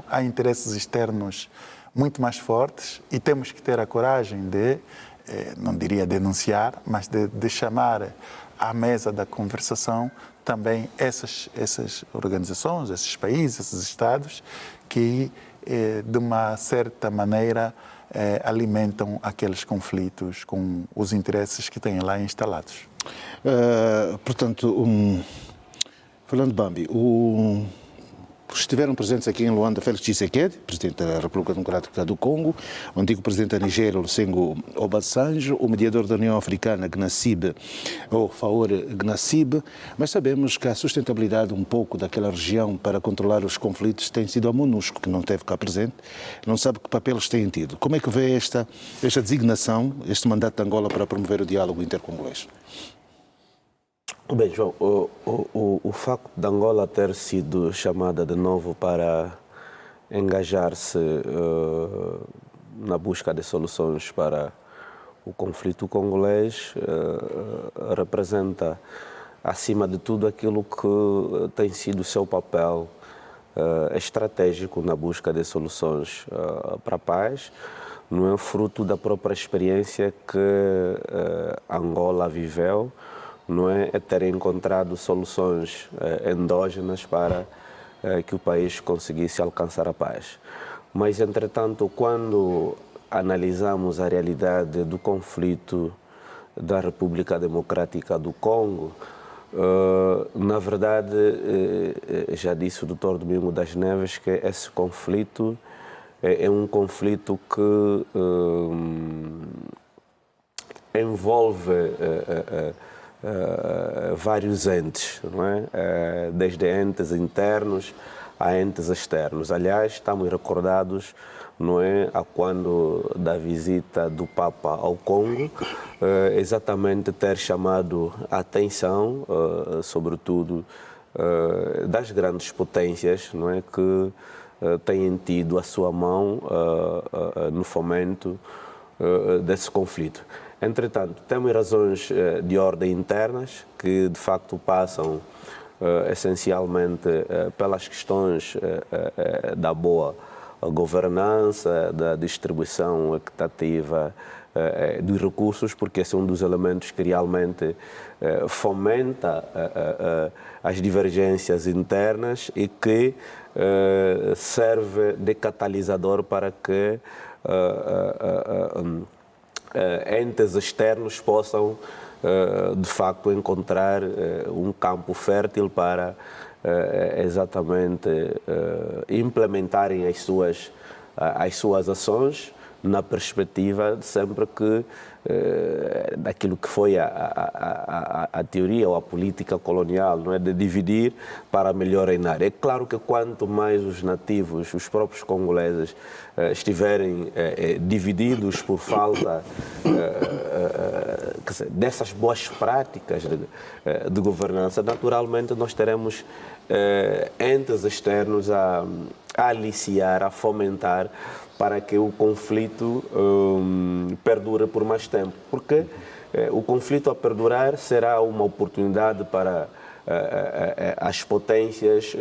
Há interesses externos muito mais fortes e temos que ter a coragem de, não diria denunciar, mas de chamar à mesa da conversação também essas organizações, esses países, esses Estados que, de uma certa maneira, alimentam aqueles conflitos com os interesses que têm lá instalados. Portanto, falando de Bambi, estiveram presentes aqui em Luanda Félix Tshisekedi, presidente da República Democrática do Congo, o antigo presidente da Nigéria, Olusegun Obasanjo, o mediador da União Africana, Faure Gnassingbé, mas sabemos que a sustentabilidade um pouco daquela região para controlar os conflitos tem sido a MONUSCO, que não esteve cá presente, não sabe que papeles têm tido. Como é que vê esta designação, este mandato de Angola para promover o diálogo intercongolês? Bem, João, o facto de Angola ter sido chamada de novo para engajar-se na busca de soluções para o conflito congolês representa, acima de tudo, aquilo que tem sido o seu papel estratégico na busca de soluções para a paz. Não é fruto da própria experiência que Angola viveu, não é ter encontrado soluções endógenas para que o país conseguisse alcançar a paz. Mas, entretanto, quando analisamos a realidade do conflito da República Democrática do Congo, na verdade, já disse o Dr. Domingo das Neves que esse conflito é um conflito que envolve vários entes, não é? Desde entes internos a entes externos. Aliás, estamos recordados, não é, a quando da visita do Papa ao Congo, exatamente ter chamado a atenção, sobretudo das grandes potências, não é, que têm tido a sua mão no fomento desse conflito. Entretanto, temos razões de ordem internas que, de facto, passam essencialmente pelas questões da boa governança, da distribuição equitativa dos recursos, porque esse é um dos elementos que realmente fomenta as divergências internas e que serve de catalisador para que entes externos possam, de facto, encontrar um campo fértil para exatamente implementarem as suas ações na perspectiva de sempre que daquilo que foi a teoria ou a política colonial, não é, de dividir para melhor reinar. É claro que quanto mais os nativos, os próprios congoleses, estiverem divididos por falta dessas boas práticas de governança, naturalmente nós teremos entes externos a aliciar, a fomentar para que o conflito perdure por mais tempo. Porque o conflito a perdurar será uma oportunidade para as potências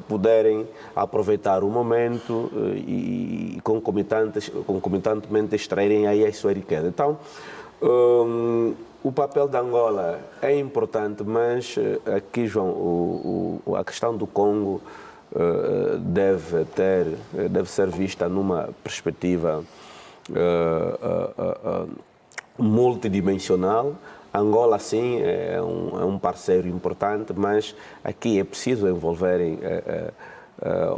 poderem aproveitar o momento e concomitantemente extraírem aí a sua riqueza. Então, o papel da Angola é importante, mas aqui, João, a questão do Congo deve ser vista numa perspectiva multidimensional. Angola, sim, é um parceiro importante, mas aqui é preciso envolverem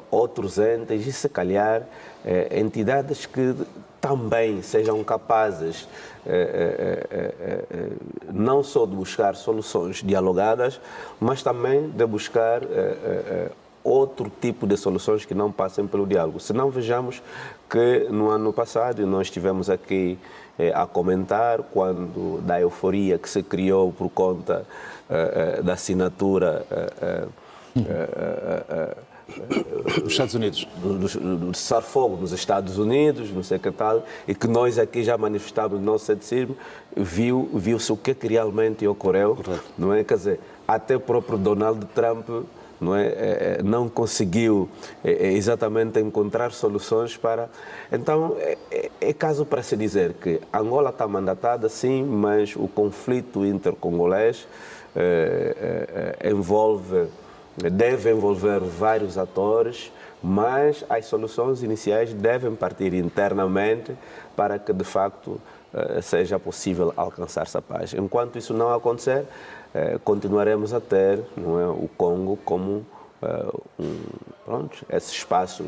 outros entes e, se calhar, entidades que também sejam capazes não só de buscar soluções dialogadas, mas também de buscar outro tipo de soluções que não passem pelo diálogo. Se não, vejamos que no ano passado nós estivemos aqui a comentar quando da euforia que se criou por conta da assinatura dos Estados Unidos. Do cessar-fogo nos Estados Unidos, não sei o que tal, e que nós aqui já manifestamos o nosso ceticismo, viu-se o que realmente ocorreu, não é? Quer dizer, até o próprio Donald Trump não conseguiu exatamente encontrar soluções para... Então, é caso para se dizer que Angola está mandatada, sim, mas o conflito intercongolês deve envolver vários atores, mas as soluções iniciais devem partir internamente para que, de facto, seja possível alcançar essa paz. Enquanto isso não acontecer, continuaremos a ter, não é, o Congo como esse espaço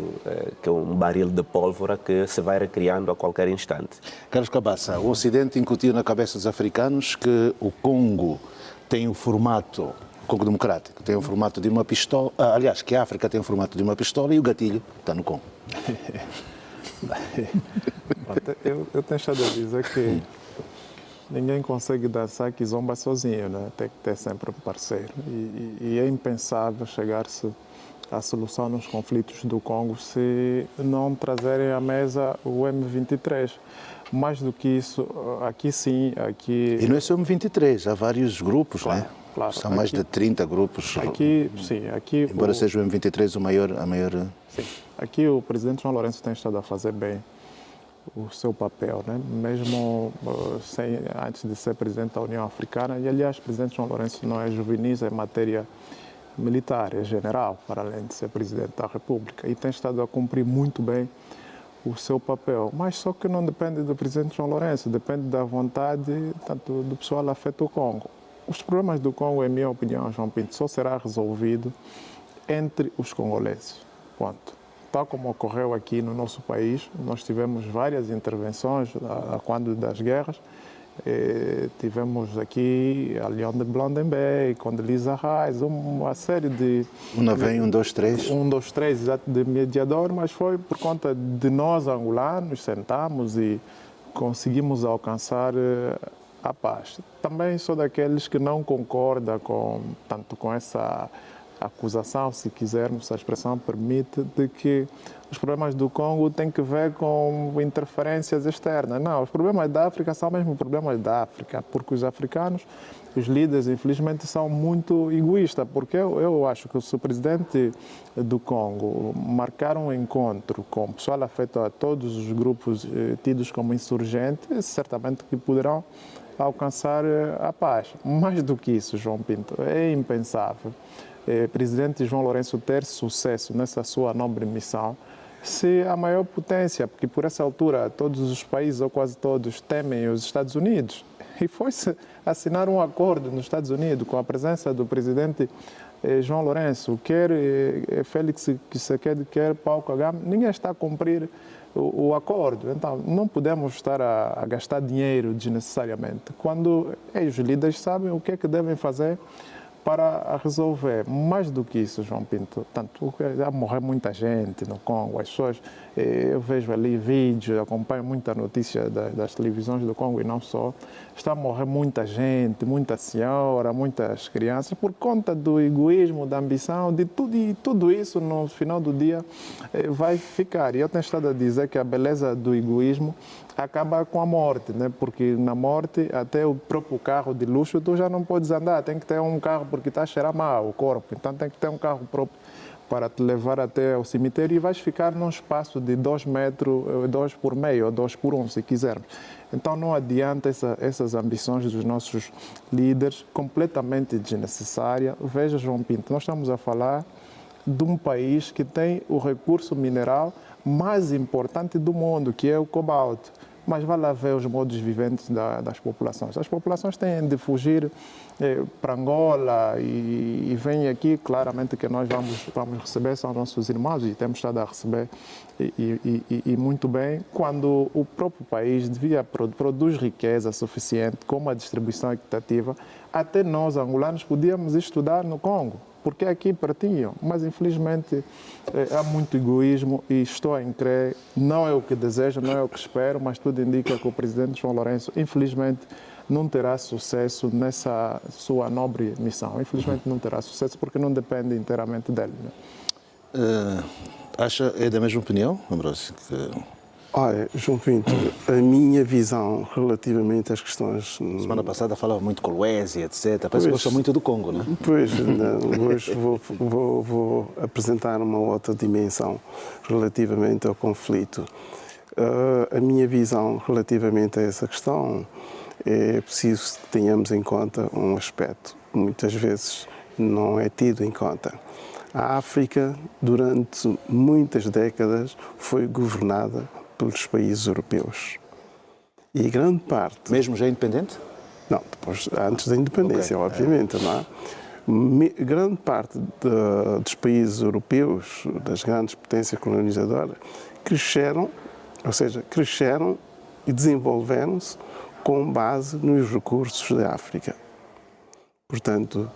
que é um barril de pólvora que se vai recriando a qualquer instante. Carlos Cabaça, o Ocidente incutiu na cabeça dos africanos que o Congo tem o formato, o Congo Democrático tem o formato de uma pistola, aliás, que a África tem o formato de uma pistola e o gatilho está no Congo. Eu tenho estado a dizer que ninguém consegue dançar que zomba sozinho, né? Tem que ter sempre um parceiro. E é impensável chegar-se à solução nos conflitos do Congo se não trazerem à mesa o M23. Mais do que isso, aqui sim, aqui... E não é só o M23, há vários grupos, claro, né? Claro. São mais de 30 grupos. Aqui, sim, aqui... Embora seja o M23 a maior... Sim. Aqui o presidente João Lourenço tem estado a fazer bem o seu papel, né? Mesmo antes de ser presidente da União Africana. E, aliás, o presidente João Lourenço não é juvenil em matéria militar, é general, para além de ser presidente da República. E tem estado a cumprir muito bem o seu papel. Mas só que não depende do presidente João Lourenço, depende da vontade tanto do pessoal afeto ao Congo. Os problemas do Congo, em minha opinião, João Pinto, só será resolvido entre os congoleses. Ponto. Tal como ocorreu aqui no nosso país, nós tivemos várias intervenções quando das guerras. Tivemos aqui a Leon de Blondenberg, Condoleezza Rice, uma série de... Uma vem, 1, 2, 3. 1, 2, 3, exato, de mediador, mas foi por conta de nós, angolanos, sentamos e conseguimos alcançar a paz. Também sou daqueles que não concordam tanto com essa acusação, se quisermos, a expressão permite, de que os problemas do Congo têm que ver com interferências externas. Não, os problemas da África são mesmo problemas da África, porque os africanos, os líderes, infelizmente, são muito egoístas, porque eu acho que se o presidente do Congo marcar um encontro com o pessoal afeto a todos os grupos tidos como insurgentes, certamente que poderão alcançar a paz. Mais do que isso, João Pinto, é impensável o presidente João Lourenço ter sucesso nessa sua nobre missão se a maior potência, porque por essa altura todos os países, ou quase todos, temem os Estados Unidos. E foi-se assinar um acordo nos Estados Unidos com a presença do presidente João Lourenço, quer Félix Tshisekedi, quer Paul Kagame, ninguém está a cumprir o acordo. Então, não podemos estar a gastar dinheiro desnecessariamente, quando os líderes sabem o que é que devem fazer para resolver. Mais do que isso, João Pinto, tanto já morreu muita gente no Congo, as pessoas, eu vejo ali vídeos, acompanho muita notícia das televisões do Congo e não só, está a morrer muita gente, muita senhora, muitas crianças, por conta do egoísmo, da ambição, de tudo, e tudo isso no final do dia vai ficar. E eu tenho estado a dizer que a beleza do egoísmo acaba com a morte, né? Porque na morte até o próprio carro de luxo tu já não podes andar, tem que ter um carro porque está a cheirar mal o corpo, então tem que ter um carro próprio para te levar até o cemitério e vais ficar num espaço de 2 metros, 2 por meio ou 2 por 1, se quisermos. Então não adianta essas ambições dos nossos líderes, completamente desnecessárias. Veja, João Pinto, nós estamos a falar de um país que tem o recurso mineral mais importante do mundo, que é o cobalto. Mas vai lá ver os modos viventes das populações. As populações têm de fugir para Angola e vem aqui, claramente que nós vamos receber, são nossos irmãos e temos estado a receber e muito bem, quando o próprio país produz riqueza suficiente, com uma distribuição equitativa, até nós, angolanos, podíamos estudar no Congo, porque aqui pertinho, mas infelizmente há muito egoísmo e estou a crer, não é o que desejo, não é o que espero, mas tudo indica que o presidente João Lourenço, infelizmente, não terá sucesso nessa sua nobre missão. Infelizmente não terá sucesso porque não depende inteiramente dele. Né? Acha, é da mesma opinião, Ambrósio? Olha, João Pinto, a minha visão relativamente às questões... Semana passada falava muito Kolwezi, etc. Parece que gosta muito do Congo, não é? Pois, não, hoje vou apresentar uma outra dimensão relativamente ao conflito. A minha visão relativamente a essa questão é preciso que tenhamos em conta um aspecto que muitas vezes não é tido em conta. A África, durante muitas décadas, foi governada pelos países europeus. E grande parte... Mesmo já independente? Não, depois, antes da independência, okay, obviamente, não é? Grande parte dos países europeus, das grandes potências colonizadoras, cresceram e desenvolveram-se com base nos recursos da África. Portanto,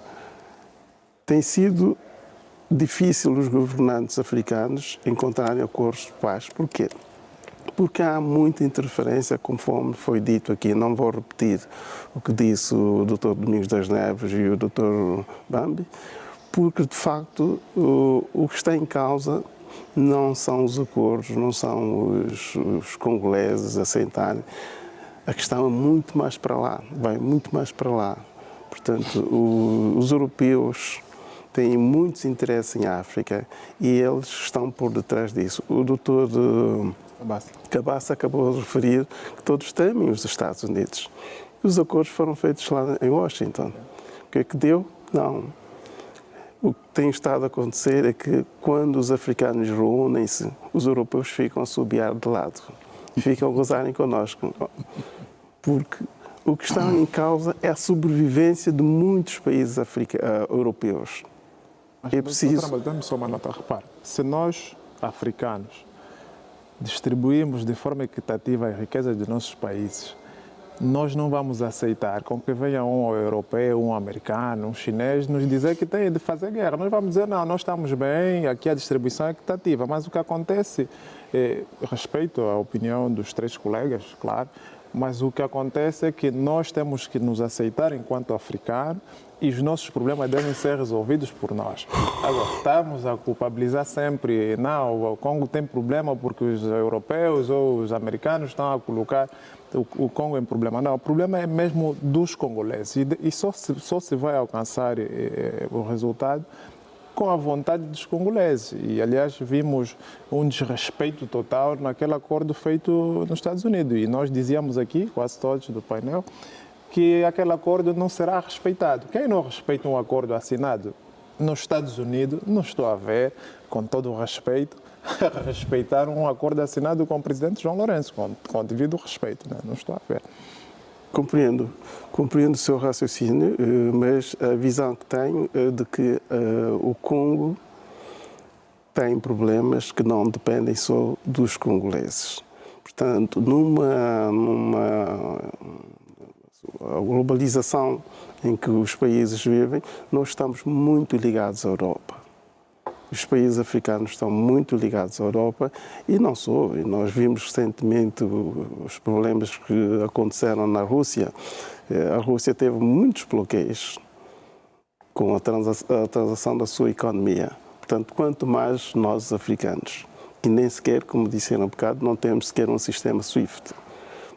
tem sido difícil os governantes africanos encontrarem acordos de paz. Porquê? Porque há muita interferência, conforme foi dito aqui. Não vou repetir o que disse o Dr. Domingos das Neves e o Dr. Bambi, porque, de facto, o que está em causa não são os acordos, não são os congoleses aceitarem. A questão é muito mais para lá, vai muito mais para lá. Portanto, os europeus têm muitos interesses em África e eles estão por detrás disso. O doutor Cabaça acabou de referir que todos temem os Estados Unidos. Os acordos foram feitos lá em Washington. O que é que deu? Não. O que tem estado a acontecer é que quando os africanos reúnem-se, os europeus ficam a assobiar de lado. Ficam a gozarem connosco. Porque o que está em causa é a sobrevivência de muitos países europeus. Mas, é preciso... Dê-me só uma nota, repare. Se nós, africanos, distribuirmos de forma equitativa as riquezas dos nossos países, nós não vamos aceitar com que venha um europeu, um americano, um chinês nos dizer que tem de fazer guerra. Nós vamos dizer, não, nós estamos bem, aqui a distribuição é equitativa. Mas o que acontece, respeito à opinião dos 3 colegas, claro, Mas o que acontece é que nós temos que nos aceitar enquanto africanos e os nossos problemas devem ser resolvidos por nós. Agora, estamos a culpabilizar sempre, não, o Congo tem problema porque os europeus ou os americanos estão a colocar o Congo em problema. Não, o problema é mesmo dos congoleses e só se vai alcançar o resultado com a vontade dos congoleses. E, aliás, vimos um desrespeito total naquele acordo feito nos Estados Unidos. E nós dizíamos aqui, quase todos do painel, que aquele acordo não será respeitado. Quem não respeita um acordo assinado nos Estados Unidos, não estou a ver, com todo o respeito, respeitar um acordo assinado com o presidente João Lourenço, com devido respeito, né? Não estou a ver. Compreendo o seu raciocínio, mas a visão que tenho é de que o Congo tem problemas que não dependem só dos congoleses. Portanto, numa globalização em que os países vivem, nós estamos muito ligados à Europa. Os países africanos estão muito ligados à Europa e não só. Nós vimos recentemente os problemas que aconteceram na Rússia. A Rússia teve muitos bloqueios com a transação da sua economia. Portanto, quanto mais nós africanos, e nem sequer, como disseram há bocado, não temos sequer um sistema SWIFT.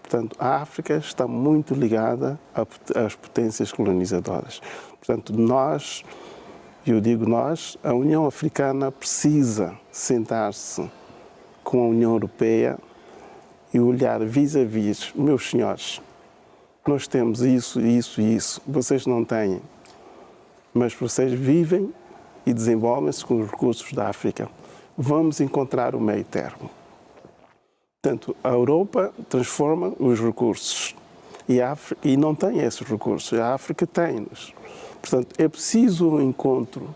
Portanto, a África está muito ligada às potências colonizadoras. Portanto, eu digo nós, a União Africana precisa sentar-se com a União Europeia e olhar vis-a-vis, meus senhores, nós temos isso, isso e isso, vocês não têm, mas vocês vivem e desenvolvem-se com os recursos da África. Vamos encontrar o meio termo. Portanto, a Europa transforma os recursos e não tem esses recursos, a África tem-nos. Portanto, é preciso um encontro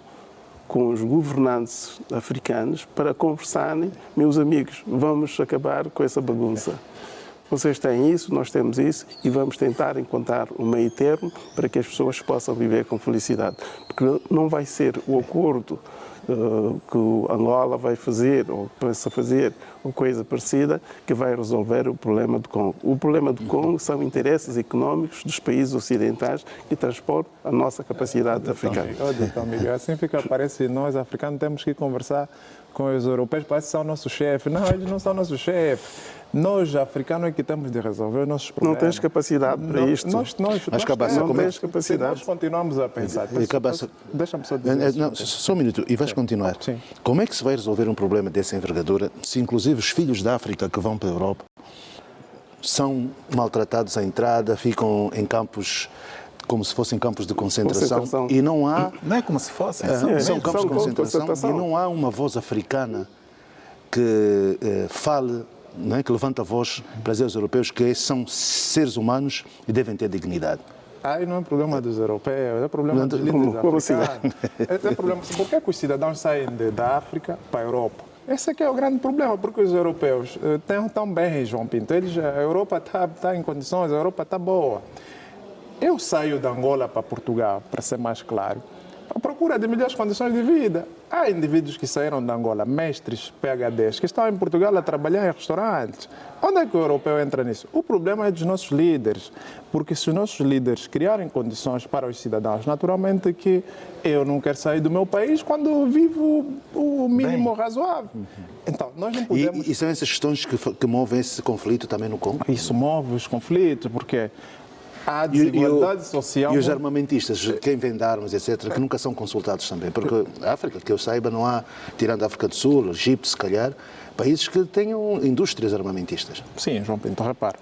com os governantes africanos para conversarem, meus amigos, vamos acabar com essa bagunça. Vocês têm isso, nós temos isso e vamos tentar encontrar um meio termo para que as pessoas possam viver com felicidade. Porque não vai ser o acordo que o Angola vai fazer ou pensa fazer ou coisa parecida que vai resolver o problema do Congo. O problema do Congo são interesses económicos dos países ocidentais que transportam a nossa capacidade africana. Então, Miguel, assim parece que nós africanos temos que conversar com os europeus, parece que são nossos chefes. Não, eles não são nossos chefes. Nós, africanos, é que temos de resolver os nossos problemas. Não tens capacidade para isto. Não tens capacidade. Nós continuamos a pensar. Deixa-me só dizer. Não, só um minuto, e vais continuar. Sim. Como é que se vai resolver um problema dessa envergadura se, inclusive, os filhos da África que vão para a Europa são maltratados à entrada, ficam em campos como se fossem campos de concentração. E não há... Não é como se fossem. São campos de concentração e não há uma voz africana que fale, não é, que levanta a voz para dizer aos europeus que são seres humanos e devem ter dignidade. Aí não é problema dos europeus, é problema dos líderes africanos. É problema, por que os cidadãos saem da África para a Europa? Esse aqui é o grande problema, porque os europeus estão bem, João Pinto. A Europa está em condições, a Europa está boa. Eu saio de Angola para Portugal, para ser mais claro, à procura de melhores condições de vida. Há indivíduos que saíram de Angola, mestres, PhDs, que estão em Portugal a trabalhar em restaurantes. Onde é que o europeu entra nisso? O problema é dos nossos líderes, porque se os nossos líderes criarem condições para os cidadãos, naturalmente que eu não quero sair do meu país quando vivo o mínimo razoável. Então, nós não podemos... E são essas questões que movem esse conflito também no Congo? Isso move os conflitos, porque... a desigualdade social... E os armamentistas, quem vende armas, etc., que nunca são consultados também, porque a África, que eu saiba, não há, tirando a África do Sul, Egito, se calhar, países que tenham indústrias armamentistas. Sim, João Pinto, repara.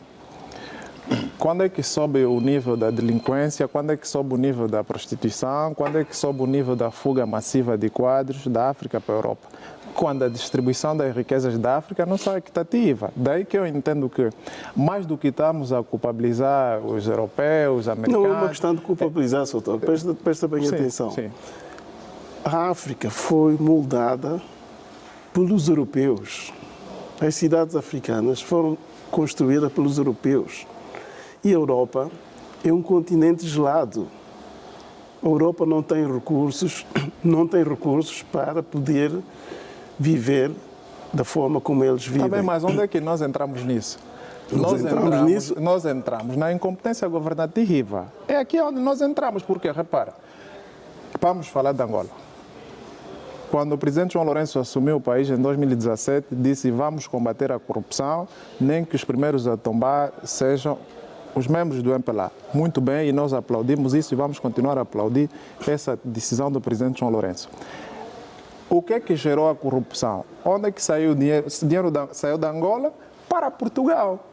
Quando é que sobe o nível da delinquência, quando é que sobe o nível da prostituição, quando é que sobe o nível da fuga massiva de quadros da África para a Europa? Quando a distribuição das riquezas da África não é equitativa. Daí que eu entendo que, mais do que estamos a culpabilizar os europeus, os americanos... Não é uma questão de culpabilizar, Soutor. Presta bem atenção. Sim. A África foi moldada pelos europeus. As cidades africanas foram construídas pelos europeus. E a Europa é um continente gelado. A Europa não tem recursos para poder viver da forma como eles vivem. Tá bem, mas onde é que nós entramos nisso? nós entramos na incompetência governativa. É aqui onde nós entramos, porque, repara, vamos falar de Angola. Quando o presidente João Lourenço assumiu o país em 2017, disse: vamos combater a corrupção, nem que os primeiros a tombar sejam os membros do MPLA. Muito bem, e nós aplaudimos isso e vamos continuar a aplaudir essa decisão do presidente João Lourenço. O que é que gerou a corrupção? Onde é que saiu o dinheiro? O dinheiro saiu da Angola para Portugal.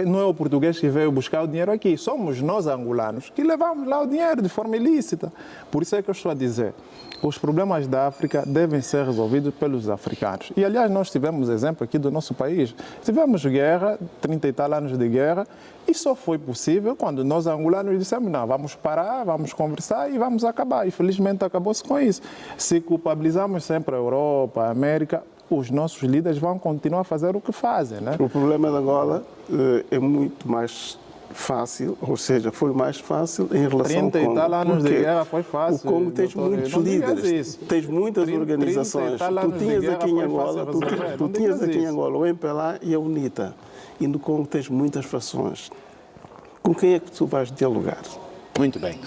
Não é o português que veio buscar o dinheiro aqui, somos nós angolanos que levamos lá o dinheiro de forma ilícita. Por isso é que eu estou a dizer, os problemas da África devem ser resolvidos pelos africanos. E, aliás, nós tivemos exemplo aqui do nosso país. Tivemos guerra, 30 e tal anos de guerra, e só foi possível quando nós angolanos dissemos: não, vamos parar, vamos conversar e vamos acabar. E, felizmente, acabou-se com isso. Se culpabilizamos sempre a Europa, a América, os nossos líderes vão continuar a fazer o que fazem, né? O problema de Angola é muito mais fácil, ou seja, foi mais fácil em relação ao Congo. 30 e tal anos de guerra foi fácil. O Congo tens muitos líderes, tens muitas organizações. Tu tinhas aqui em Angola, tu tinhas aqui em Angola o MPLA e a UNITA. E no Congo tens muitas fações. Com quem é que tu vais dialogar? Muito bem.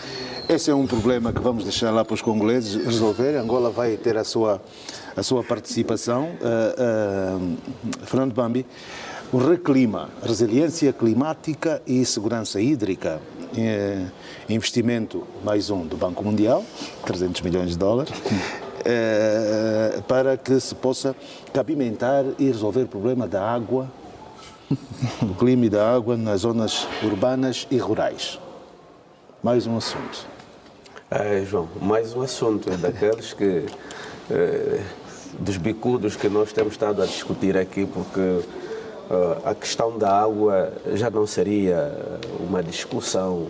Esse é um problema que vamos deixar lá para os congoleses resolver. Angola vai ter a sua participação. Fernando Bambi, reclima resiliência climática e segurança hídrica. Investimento mais um do Banco Mundial, 300 milhões de dólares, para que se possa capimentar e resolver o problema da água, do clima e da água nas zonas urbanas e rurais. Mais um assunto. João, mais um assunto daqueles que, dos bicudos que nós temos estado a discutir aqui, porque a questão da água já não seria uma discussão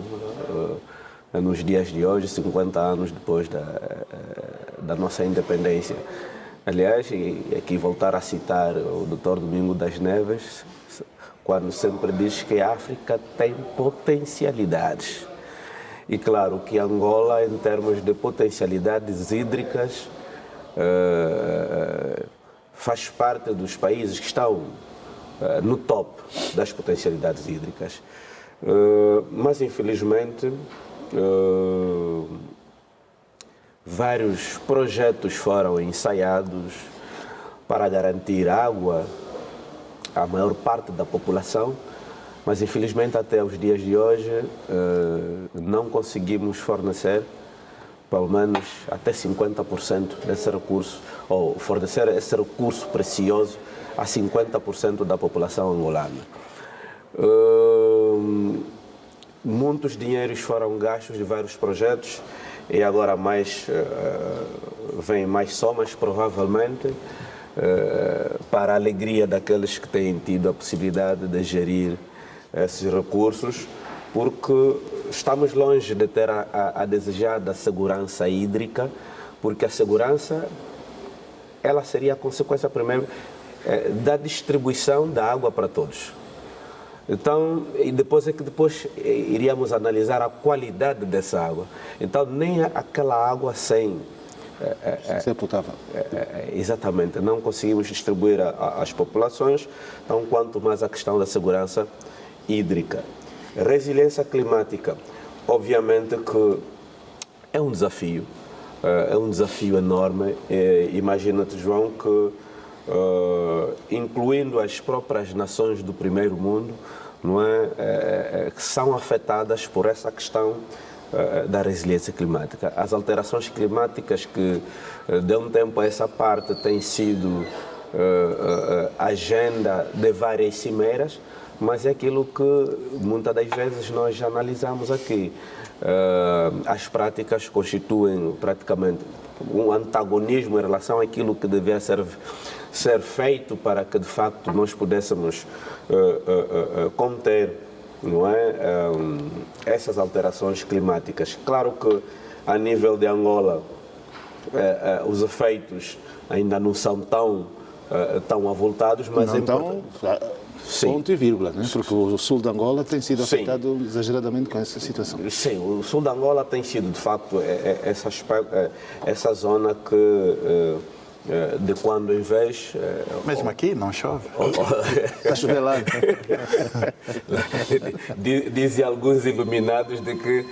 nos dias de hoje, 50 anos depois da nossa independência. Aliás, e aqui voltar a citar o Dr. Domingos das Neves, quando sempre diz que a África tem potencialidades. E claro que Angola, em termos de potencialidades hídricas, faz parte dos países que estão no top das potencialidades hídricas. Mas, infelizmente, vários projetos foram ensaiados para garantir água à maior parte da população, mas infelizmente até os dias de hoje não conseguimos fornecer pelo menos até 50% desse recurso, ou fornecer esse recurso precioso a 50% da população angolana. Muitos dinheiros foram gastos de vários projetos e agora vem mais somas, provavelmente, para a alegria daqueles que têm tido a possibilidade de gerir esses recursos, porque estamos longe de ter a desejada segurança hídrica, porque a segurança ela seria a consequência primeiro da distribuição da água para todos. Então, e depois iríamos analisar a qualidade dessa água. Então, nem aquela água sem ser potável. Exatamente, não conseguimos distribuir às populações, então quanto mais a questão da segurança hídrica. Resiliência climática, obviamente que é um desafio enorme. Imagina-te, João, que incluindo as próprias nações do primeiro mundo, não é, que são afetadas por essa questão da resiliência climática. As alterações climáticas que de um tempo a essa parte têm sido agenda de várias cimeiras, mas é aquilo que muitas das vezes nós já analisamos aqui. As práticas constituem praticamente um antagonismo em relação àquilo que devia ser feito para que de facto nós pudéssemos conter, não é, essas alterações climáticas. Claro que a nível de Angola os efeitos ainda não são tão avultados, mas não tão, ponto e vírgula, né? Porque o sul de Angola tem sido afetado exageradamente com essa situação. Sim, o sul de Angola tem sido de facto essa zona que de quando em vez... Mesmo aqui não chove. Está a chover lá. Dizem alguns iluminados de que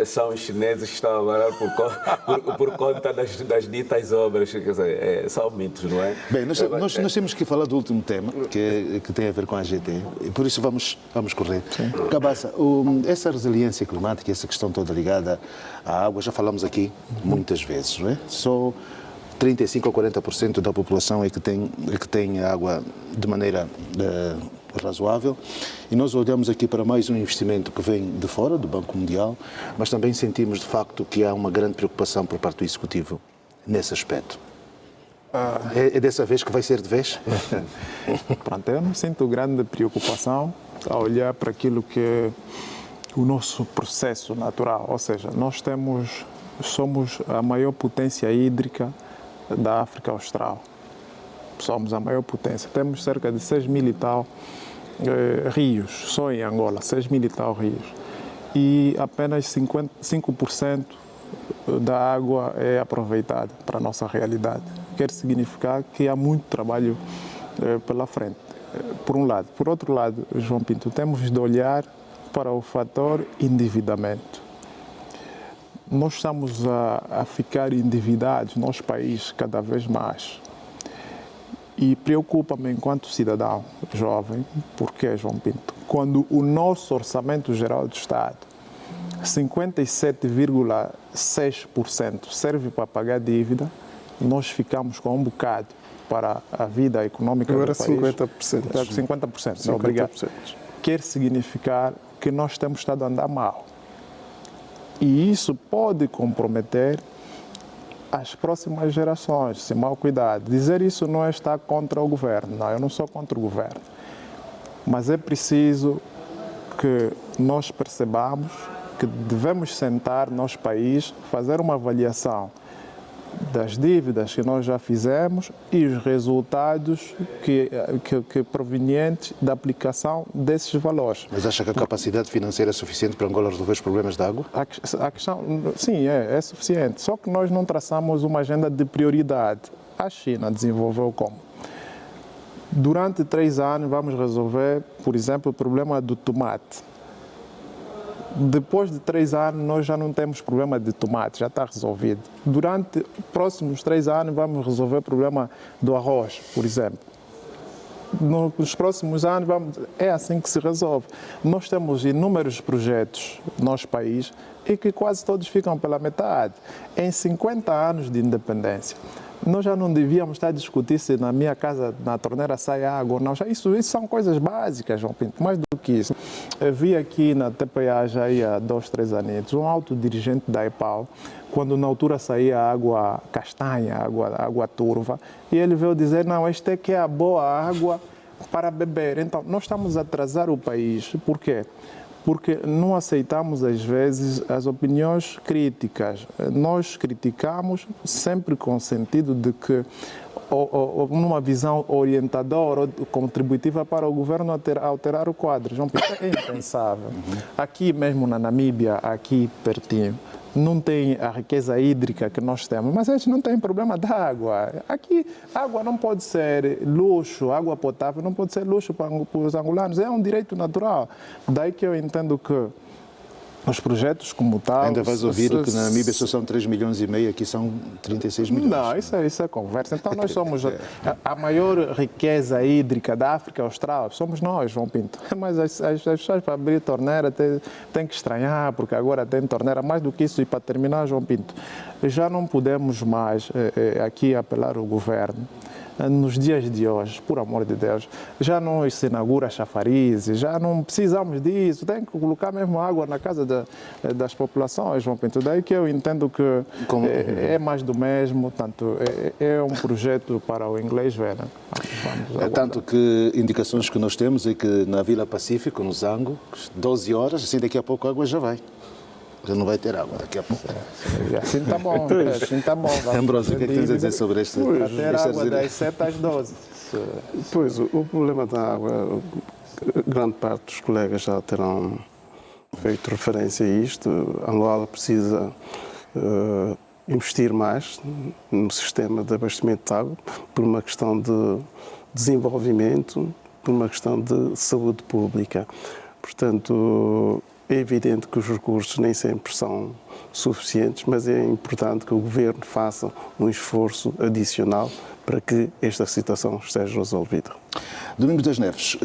são os chineses que estão a varar por conta das ditas obras. Quer dizer, são mitos, não é? Bem, nós temos que falar do último tema, que tem a ver com a AGT, e por isso vamos correr. Cabaça, essa resiliência climática, essa questão toda ligada à água, já falamos aqui muitas vezes, não é? Só 35% ou 40% da população é que tem água de maneira razoável, e nós olhamos aqui para mais um investimento que vem de fora, do Banco Mundial, mas também sentimos de facto que há uma grande preocupação por parte do Executivo nesse aspecto. É dessa vez que vai ser de vez? Pronto, eu não sinto grande preocupação a olhar para aquilo que é o nosso processo natural, ou seja, somos a maior potência hídrica da África Austral. Somos a maior potência. Temos cerca de 6 mil e tal rios, só em Angola, 6 mil e tal rios. E apenas 5% da água é aproveitada para a nossa realidade. Quer significar que há muito trabalho pela frente, por um lado. Por outro lado, João Pinto, temos de olhar para o fator endividamento. Nós estamos a ficar endividados, nosso país, cada vez mais. E preocupa-me enquanto cidadão jovem, porque, João Pinto, quando o nosso orçamento geral do Estado, 57,6% serve para pagar dívida, nós ficamos com um bocado para a vida econômica do país. Agora 50%. 50%, obrigado. Quer significar que nós temos estado a andar mal. E isso pode comprometer as próximas gerações, se mal cuidado. Dizer isso não é estar contra o governo, não, eu não sou contra o governo. Mas é preciso que nós percebamos que devemos sentar no nosso país, fazer uma avaliação das dívidas que nós já fizemos e os resultados que provenientes da aplicação desses valores. Mas acha que a capacidade financeira é suficiente para Angola resolver os problemas da água? A questão, sim, é suficiente. Só que nós não traçamos uma agenda de prioridade. A China desenvolveu como? Durante 3 anos vamos resolver, por exemplo, o problema do tomate. Depois de 3 anos, nós já não temos problema de tomate, já está resolvido. Durante os próximos 3 anos, vamos resolver o problema do arroz, por exemplo. Nos próximos anos, é assim que se resolve. Nós temos inúmeros projetos no nosso país e que quase todos ficam pela metade. Em 50 anos de independência, nós já não devíamos estar a discutir se na minha casa, na torneira, sai água ou não. Isso são coisas básicas, João Pinto, mais do que isso. Eu vi aqui na TPA já há 2, 3 anos, um alto dirigente da EPAL, quando na altura saía água castanha, água turva, e ele veio dizer, não, esta é que é a boa água para beber. Então, nós estamos a atrasar o país. Por quê? Porque não aceitamos, às vezes, as opiniões críticas. Nós criticamos sempre com o sentido de que, ou numa visão orientadora ou contributiva para o governo alterar o quadro. João Pinto, é impensável. Aqui mesmo na Namíbia, aqui pertinho, não tem a riqueza hídrica que nós temos, mas eles não têm problema da água. Aqui, água não pode ser luxo, água potável não pode ser luxo para os angolanos, é um direito natural. Daí que eu entendo que os projetos como tal... Ainda vais ouvir que na Namíbia só são 3,5 milhões, aqui são 36 milhões. Não, isso é conversa. Então nós somos a maior riqueza hídrica da África Austral, somos nós, João Pinto. Mas as pessoas para abrir torneira têm que estranhar, porque agora tem torneira, mais do que isso. E para terminar, João Pinto, já não podemos mais aqui apelar ao governo. Nos dias de hoje, por amor de Deus, já não se inaugura chafarizes, já não precisamos disso, tem que colocar mesmo água na casa das populações, João Pinto. Daí que eu entendo que é mais do mesmo, tanto é um projeto para o inglês ver. Né? É tanto que indicações que nós temos é que na Vila Pacífico, no Zango, 12 horas, assim daqui a pouco a água já vai. Já não vai ter água daqui a pouco. Assim está bom, assim está bom. Ambrósio, o que é que tens a dizer sobre esta? Para ter água das 7 às 12. Pois, o problema da água, grande parte dos colegas já terão feito referência a isto. Angola precisa investir mais no sistema de abastecimento de água por uma questão de desenvolvimento, por uma questão de saúde pública. Portanto, é evidente que os recursos nem sempre são suficientes, mas é importante que o Governo faça um esforço adicional para que esta situação esteja resolvida. Domingos das Neves,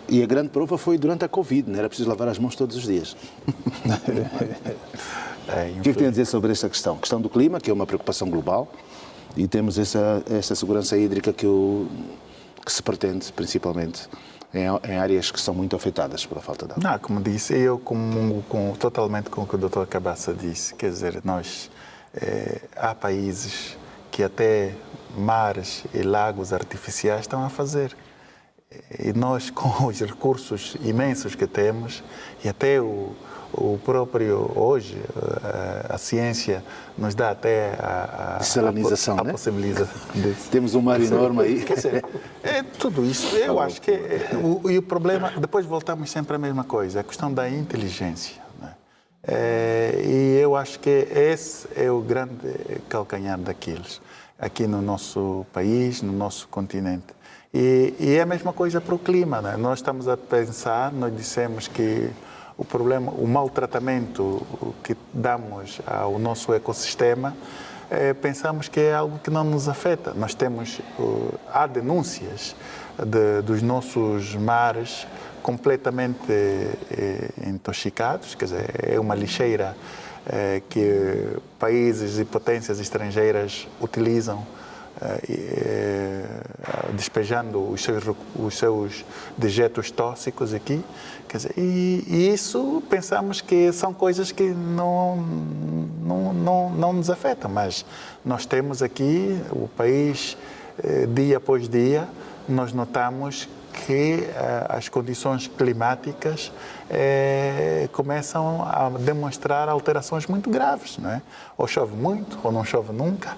e a grande prova foi durante a Covid, não era preciso lavar as mãos todos os dias. O que é que tem a dizer sobre esta questão? A questão do clima, que é uma preocupação global, e temos esta segurança hídrica que se pretende, principalmente, em áreas que são muito afetadas pela falta de água. Não, como disse, eu totalmente com o que o Dr. Cabaça disse. Quer dizer, há países que até mares e lagos artificiais estão a fazer. E nós, com os recursos imensos que temos, e até o próprio, hoje, a ciência nos dá até a possibilidade disso. Temos um mar enorme aí. Quer dizer, tudo isso, eu acho que e o problema, depois voltamos sempre à mesma coisa, a questão da inteligência. Né? E eu acho que esse é o grande calcanhar daqueles, aqui no nosso país, no nosso continente. E é a mesma coisa para o clima. Né? Nós estamos a pensar, nós dissemos que o problema, o maltratamento que damos ao nosso ecossistema, pensamos que é algo que não nos afeta. Nós temos, há denúncias dos nossos mares completamente intoxicados, quer dizer, é uma lixeira que países e potências estrangeiras utilizam, despejando os seus dejetos tóxicos aqui. Quer dizer, e isso pensamos que são coisas que não nos afetam, mas nós temos aqui o país, dia após dia, nós notamos que as condições climáticas começam a demonstrar alterações muito graves, não é? Ou chove muito, ou não chove nunca.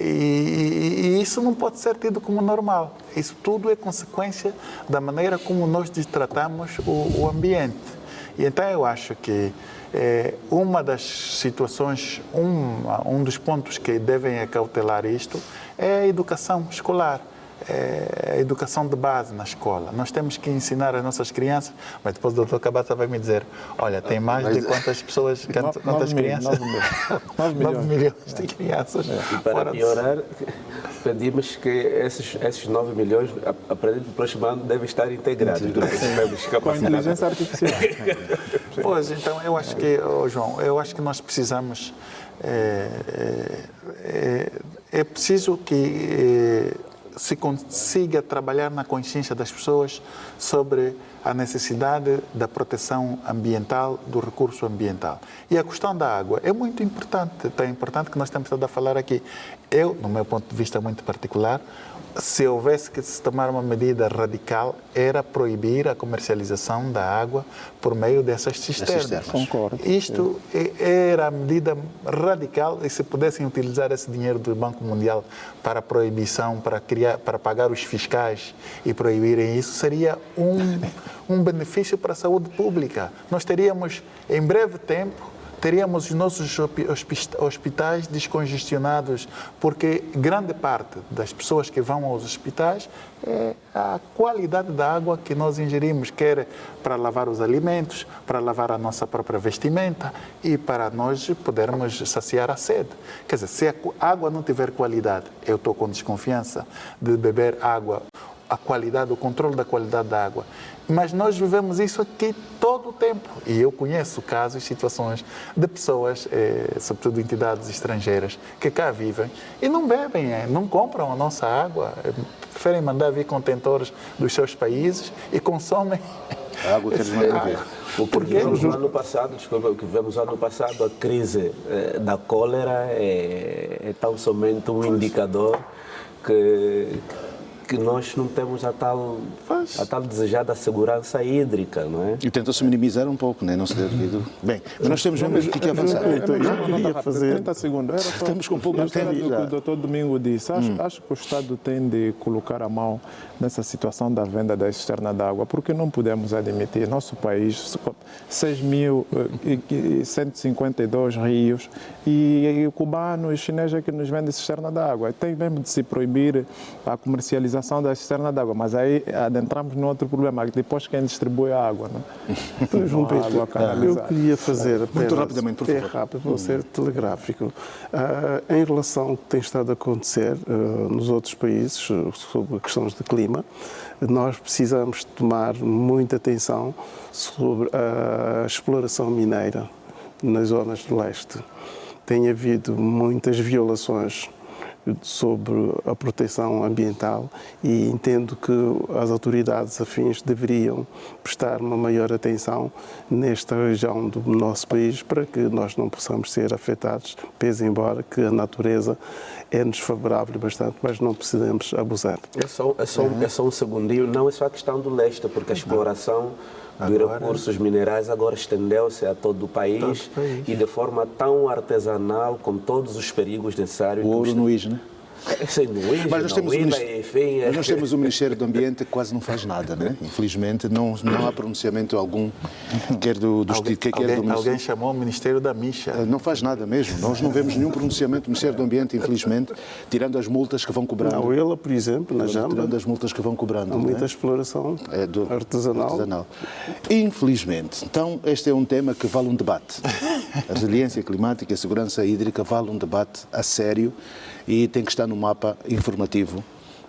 E isso não pode ser tido como normal. Isso tudo é consequência da maneira como nós tratamos o ambiente. E então eu acho que uma das situações, um dos pontos que devem acautelar isto é a educação escolar. A educação de base na escola. Nós temos que ensinar as nossas crianças, mas depois o Dr. Cabaça vai me dizer, olha, tem mais de quantas pessoas, quantas crianças? 9 milhões de crianças. E para piorar, pedimos que esses 9 milhões, a partir do próximo ano, devem estar integrados. Com a inteligência artificial. Pois, então, eu acho que, João, nós precisamos, é preciso que se consiga trabalhar na consciência das pessoas sobre a necessidade da proteção ambiental, do recurso ambiental. E a questão da água é muito importante, tão importante que nós temos estado a falar aqui. Eu, no meu ponto de vista muito particular, se houvesse que se tomar uma medida radical, era proibir a comercialização da água por meio dessas cisternas. Concordo. Isto era a medida radical, e se pudessem utilizar esse dinheiro do Banco Mundial para proibição, para pagar os fiscais e proibirem isso, seria um benefício para a saúde pública. Nós teríamos, em breve tempo, teríamos os nossos hospitais descongestionados, porque grande parte das pessoas que vão aos hospitais é a qualidade da água que nós ingerimos, quer para lavar os alimentos, para lavar a nossa própria vestimenta e para nós podermos saciar a sede. Quer dizer, se a água não tiver qualidade, eu estou com desconfiança de beber água, a qualidade, o controle da qualidade da água. Mas nós vivemos isso aqui todo o tempo. E eu conheço casos, situações de pessoas, sobretudo entidades estrangeiras, que cá vivem e não bebem, não compram a nossa água, preferem mandar vir contentores dos seus países e consomem a água que eles mandam vir. O que vivemos no ano passado, a crise da cólera é tão somente um indicador que que nós não temos a tal desejada segurança hídrica, não é? E tenta-se minimizar um pouco, né? Não se dê devido. Bem, mas nós temos mesmo que avançar. queria fazer... 30 segundos. Estamos com um pouco de tempo do que já. o doutor Domingo disse. Acho que o Estado tem de colocar a mão nessa situação da venda da cisterna d'água, porque não podemos admitir, nosso país, 6.152 rios, e cubanos e chineses é que nos vendem cisterna d'água. Tem mesmo de se proibir a comercialização da cisterna d'água, mas aí adentramos num outro problema, que depois quem distribui a água, né? João Pinto, água canalizada. eu queria fazer apenas, Muito rapidamente, por favor. É rápido, vou ser telegráfico. Em relação ao que tem estado a acontecer nos outros países sobre questões de clima, nós precisamos tomar muita atenção sobre a exploração mineira nas zonas do leste. Tem havido muitas violações sobre a proteção ambiental e entendo que as autoridades afins deveriam prestar uma maior atenção nesta região do nosso país para que nós não possamos ser afetados, pese embora que a natureza é-nos favorável bastante, mas não precisamos abusar. É só um segundinho, não é só a questão do leste, porque a exploração dos recursos minerais agora estendeu-se a todo o país e de forma tão artesanal, com todos os perigos necessários. O ouro no IJ, né? Mas nós temos o Ministério do Ambiente que quase não faz nada, né? Infelizmente, não há pronunciamento algum, quer do Alguém chamou o Ministério da Micha. Não faz nada mesmo. Nós não vemos nenhum pronunciamento do Ministério do Ambiente, infelizmente, tirando as multas que vão cobrando. Na Uela, por exemplo, na Jamba, tirando as multas que vão cobrando. há muita exploração artesanal. Infelizmente. Então, este é um tema que vale um debate. A resiliência climática e a segurança hídrica vale um debate a sério e tem que estar no mapa informativo,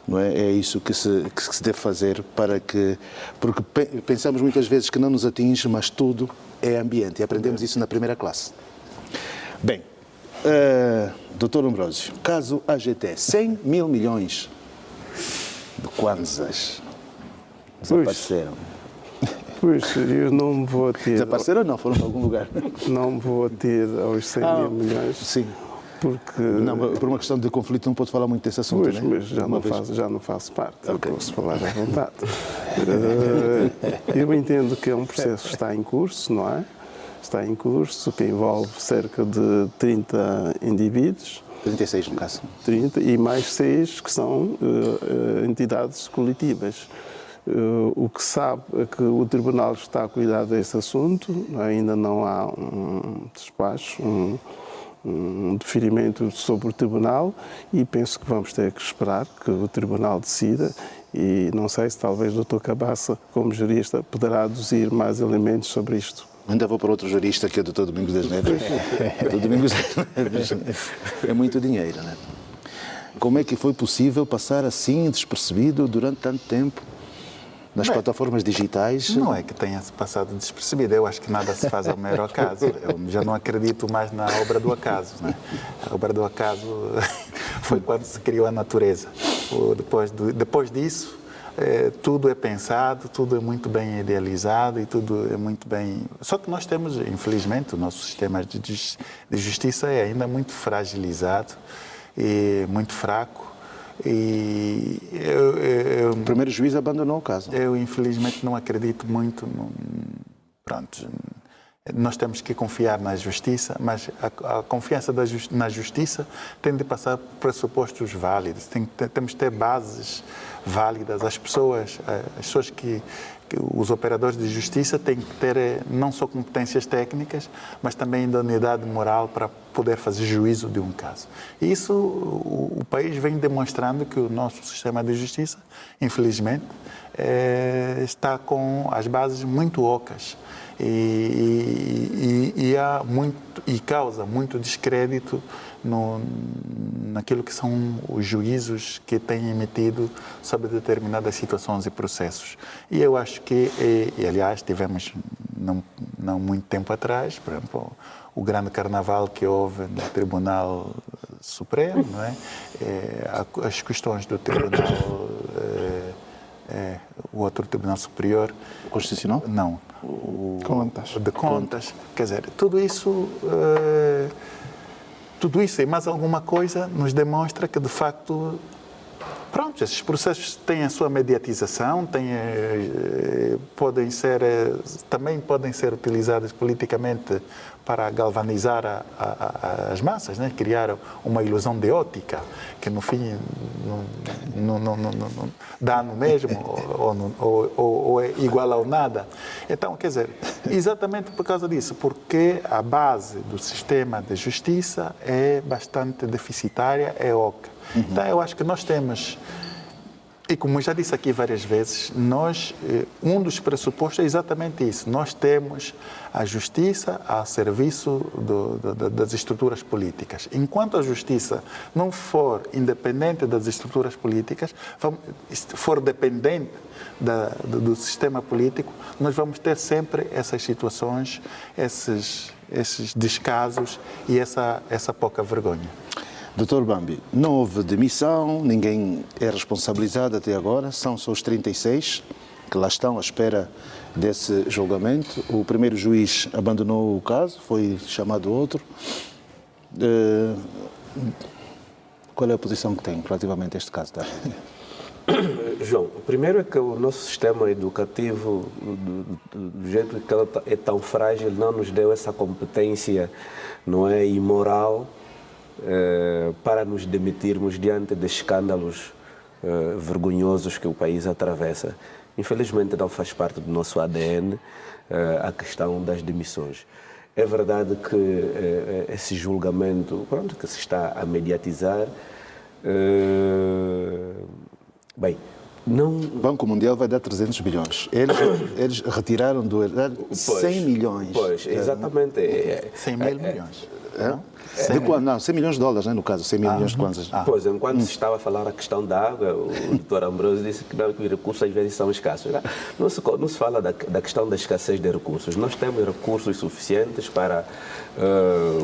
não é? É isso que se deve fazer porque pensamos muitas vezes que não nos atinge, mas tudo é ambiente e aprendemos isso na primeira classe. Bem, Dr. Ambrósio, caso AGT, 100 mil milhões de kwanzas desapareceram. Pois, eu não me vou ater... Desapareceram ou não? Foram para algum lugar? Não me vou ater aos 100 mil milhões. Sim. Porque... Não, por uma questão de conflito não pode falar muito desse assunto, Pois, né? mas já não faço parte, Ok. eu posso falar à vontade. Eu entendo que é um processo que está em curso, não é? Está em curso, que envolve cerca de 30 indivíduos. 36 no caso. 30 e mais 6 que são entidades coletivas. O que sabe é que o Tribunal está a cuidar desse assunto, ainda não há um despacho, um deferimento sobre o Tribunal e penso que vamos ter que esperar que o Tribunal decida e não sei se talvez o Dr. Cabaça, como jurista, poderá aduzir mais elementos sobre isto. Ainda vou para outro jurista que é o Dr. Domingos das Neves. Dr. Domingos das Neves é muito dinheiro, né? Como é que foi possível passar assim despercebido durante tanto tempo nas plataformas digitais? Não é que tenha se passado despercebido. Eu acho que nada se faz ao mero acaso. Eu já não acredito mais na obra do acaso, né? A obra do acaso foi quando se criou a natureza. Depois disso, tudo é pensado, tudo é muito bem idealizado e tudo é muito bem... Só que nós temos, infelizmente, o nosso sistema de justiça é ainda muito fragilizado e muito fraco. E o primeiro juiz abandonou o caso. Eu, infelizmente, não acredito muito. Pronto, nós temos que confiar na justiça, mas a confiança na justiça tem de passar por pressupostos válidos. Temos de ter bases válidas. As pessoas que os operadores de justiça têm que ter não só competências técnicas, mas também idoneidade moral para poder fazer juízo de um caso. E isso o país vem demonstrando que o nosso sistema de justiça, infelizmente, está com as bases muito ocas e causa muito descrédito naquilo que são os juízos que têm emitido sobre determinadas situações e processos. E eu acho que, aliás, tivemos não muito tempo atrás, por exemplo, o grande carnaval que houve no Tribunal Supremo, não é? As questões do Tribunal, o outro Tribunal Superior. Constitucional? Não. De Contas. Quer dizer, tudo isso e mais alguma coisa nos demonstra que, de facto, Pronto, esses processos têm a sua mediatização, também podem ser utilizados politicamente para galvanizar as massas, né? Criar uma ilusão de ótica, que no fim não dá no mesmo ou é igual ao nada. Então, quer dizer, exatamente por causa disso, porque a base do sistema de justiça é bastante deficitária, é oca. Então, eu acho que nós temos, e como já disse aqui várias vezes, um dos pressupostos é exatamente isso. Nós temos a justiça a serviço das estruturas políticas. Enquanto a justiça não for independente das estruturas políticas, for dependente do sistema político, nós vamos ter sempre essas situações, esses descasos e essa pouca vergonha. Dr. Bambi, não houve demissão, ninguém é responsabilizado até agora, são só os 36 que lá estão à espera desse julgamento. O primeiro juiz abandonou o caso, foi chamado outro. Qual é a posição que tem relativamente a este caso? João, o primeiro é que o nosso sistema educativo, do jeito que ele é tão frágil, não nos deu essa competência, não é, imoral, para nos demitirmos diante de escândalos vergonhosos que o país atravessa. Infelizmente não faz parte do nosso ADN a questão das demissões. É verdade que esse julgamento, pronto, que se está a mediatizar, bem, não... O Banco Mundial vai dar 300 bilhões. Eles retiraram do erário 100 milhões. Pois, exatamente. 100 mil milhões. Não, 100 milhões de dólares, né, no caso, 100 milhões de kwanzas. Pois, enquanto se estava a falar a questão da água, o doutor Ambrosio disse que os recursos às vezes são escassos. Não se fala da questão da escassez de recursos. Nós temos recursos suficientes para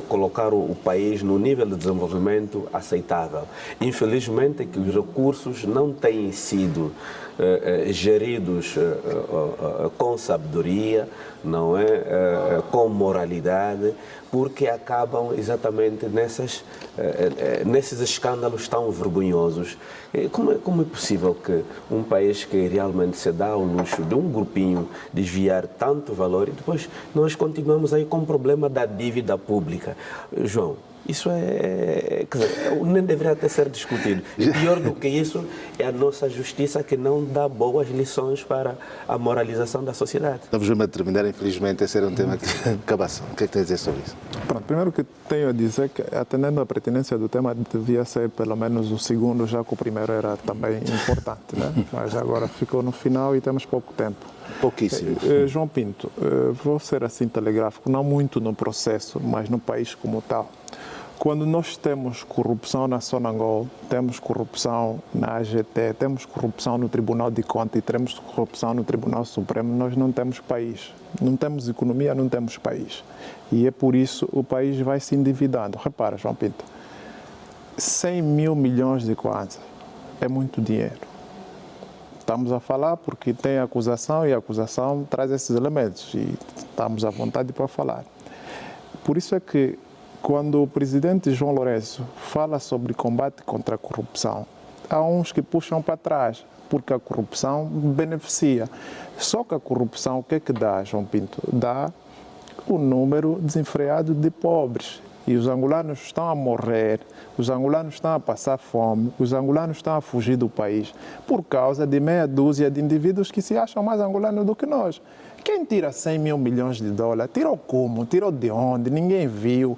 colocar o país no nível de desenvolvimento aceitável. Infelizmente, é que os recursos não têm sido geridos com sabedoria, não é, com moralidade, porque acabam exatamente nesses escândalos tão vergonhosos. Como é possível que um país que realmente se dá ao luxo de um grupinho desviar tanto valor e depois nós continuamos aí com o problema da dívida pública? João, isso quer dizer, nem deveria até ser discutido. E pior do que isso é a nossa justiça que não dá boas lições para a moralização da sociedade. Estamos a terminar, infelizmente, esse era um tema que acabasse. O que é que tem a dizer sobre isso? Pronto, primeiro que tenho a dizer que, atendendo à pertinência do tema, devia ser pelo menos o segundo, já que o primeiro era também importante, né? Mas agora ficou no final e temos pouco tempo. Pouquíssimo. João Pinto, vou ser assim telegráfico, não muito no processo, mas no país como tal. Quando nós temos corrupção na Sonangol, temos corrupção na AGT, temos corrupção no Tribunal de Contas e temos corrupção no Tribunal Supremo, nós não temos país. Não temos economia, não temos país. E é por isso o país vai se endividando. Repara, João Pinto, 100 mil milhões de kwanzas é muito dinheiro. Estamos a falar porque tem acusação e a acusação traz esses elementos e estamos à vontade para falar. Por isso é que quando o presidente João Lourenço fala sobre combate contra a corrupção, há uns que puxam para trás, porque a corrupção beneficia. Só que a corrupção, o que é que dá, João Pinto? Dá o número desenfreado de pobres. E os angolanos estão a morrer, os angolanos estão a passar fome, os angolanos estão a fugir do país por causa de meia dúzia de indivíduos que se acham mais angolanos do que nós. Quem tira 100 mil milhões de dólares? Tirou como? Tirou de onde? Ninguém viu.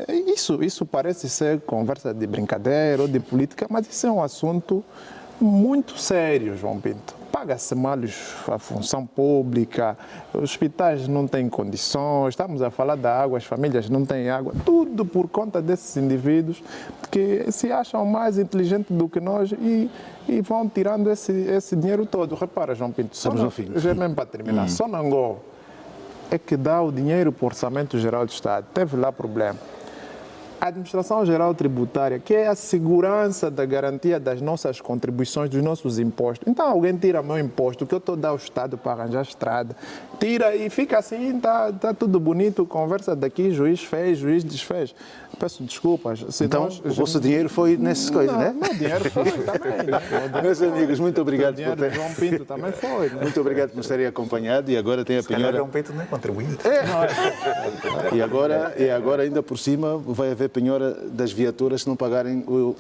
Isso parece ser conversa de brincadeira ou de política, mas isso é um assunto muito sério, João Pinto. Paga-se mal a função pública, os hospitais não têm condições, estamos a falar da água, as famílias não têm água, tudo por conta desses indivíduos que se acham mais inteligentes do que nós e vão tirando esse dinheiro todo. Repara, João Pinto, já mesmo para terminar, Sonangol é que dá o dinheiro para o Orçamento Geral do Estado. Teve lá problema. a Administração Geral Tributária, que é a segurança da garantia das nossas contribuições, dos nossos impostos. Então, alguém tira meu imposto, que eu estou a dar ao Estado para arranjar estrada, tira e fica assim, tá tudo bonito, conversa daqui, juiz fez, juiz desfez. Peço desculpas. Então, o vosso dinheiro foi nessas coisas, né? Meu dinheiro foi também. Né? Meus amigos, muito O obrigado dinheiro por de ter... João Pinto também foi. Né? Muito obrigado por nos terem acompanhado e agora tem a Se calhar penhora. João Pinto não é contribuinte. E agora ainda por cima vai haver penhora das viaturas se não pagarem o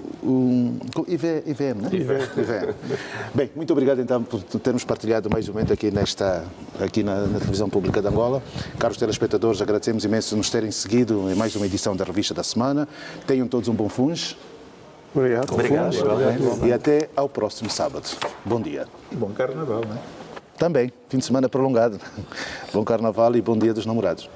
IVM, né? IVM. Bem, muito obrigado então por termos partilhado mais um momento aqui na televisão pública de Angola. Caros telespectadores, agradecemos imenso nos terem seguido em mais uma edição da Revista da Semana. Tenham todos um bom funge. Obrigado. Obrigado. E até ao próximo sábado. Bom dia. E bom carnaval, não é? Também, fim de semana prolongado. Bom carnaval e bom dia dos namorados.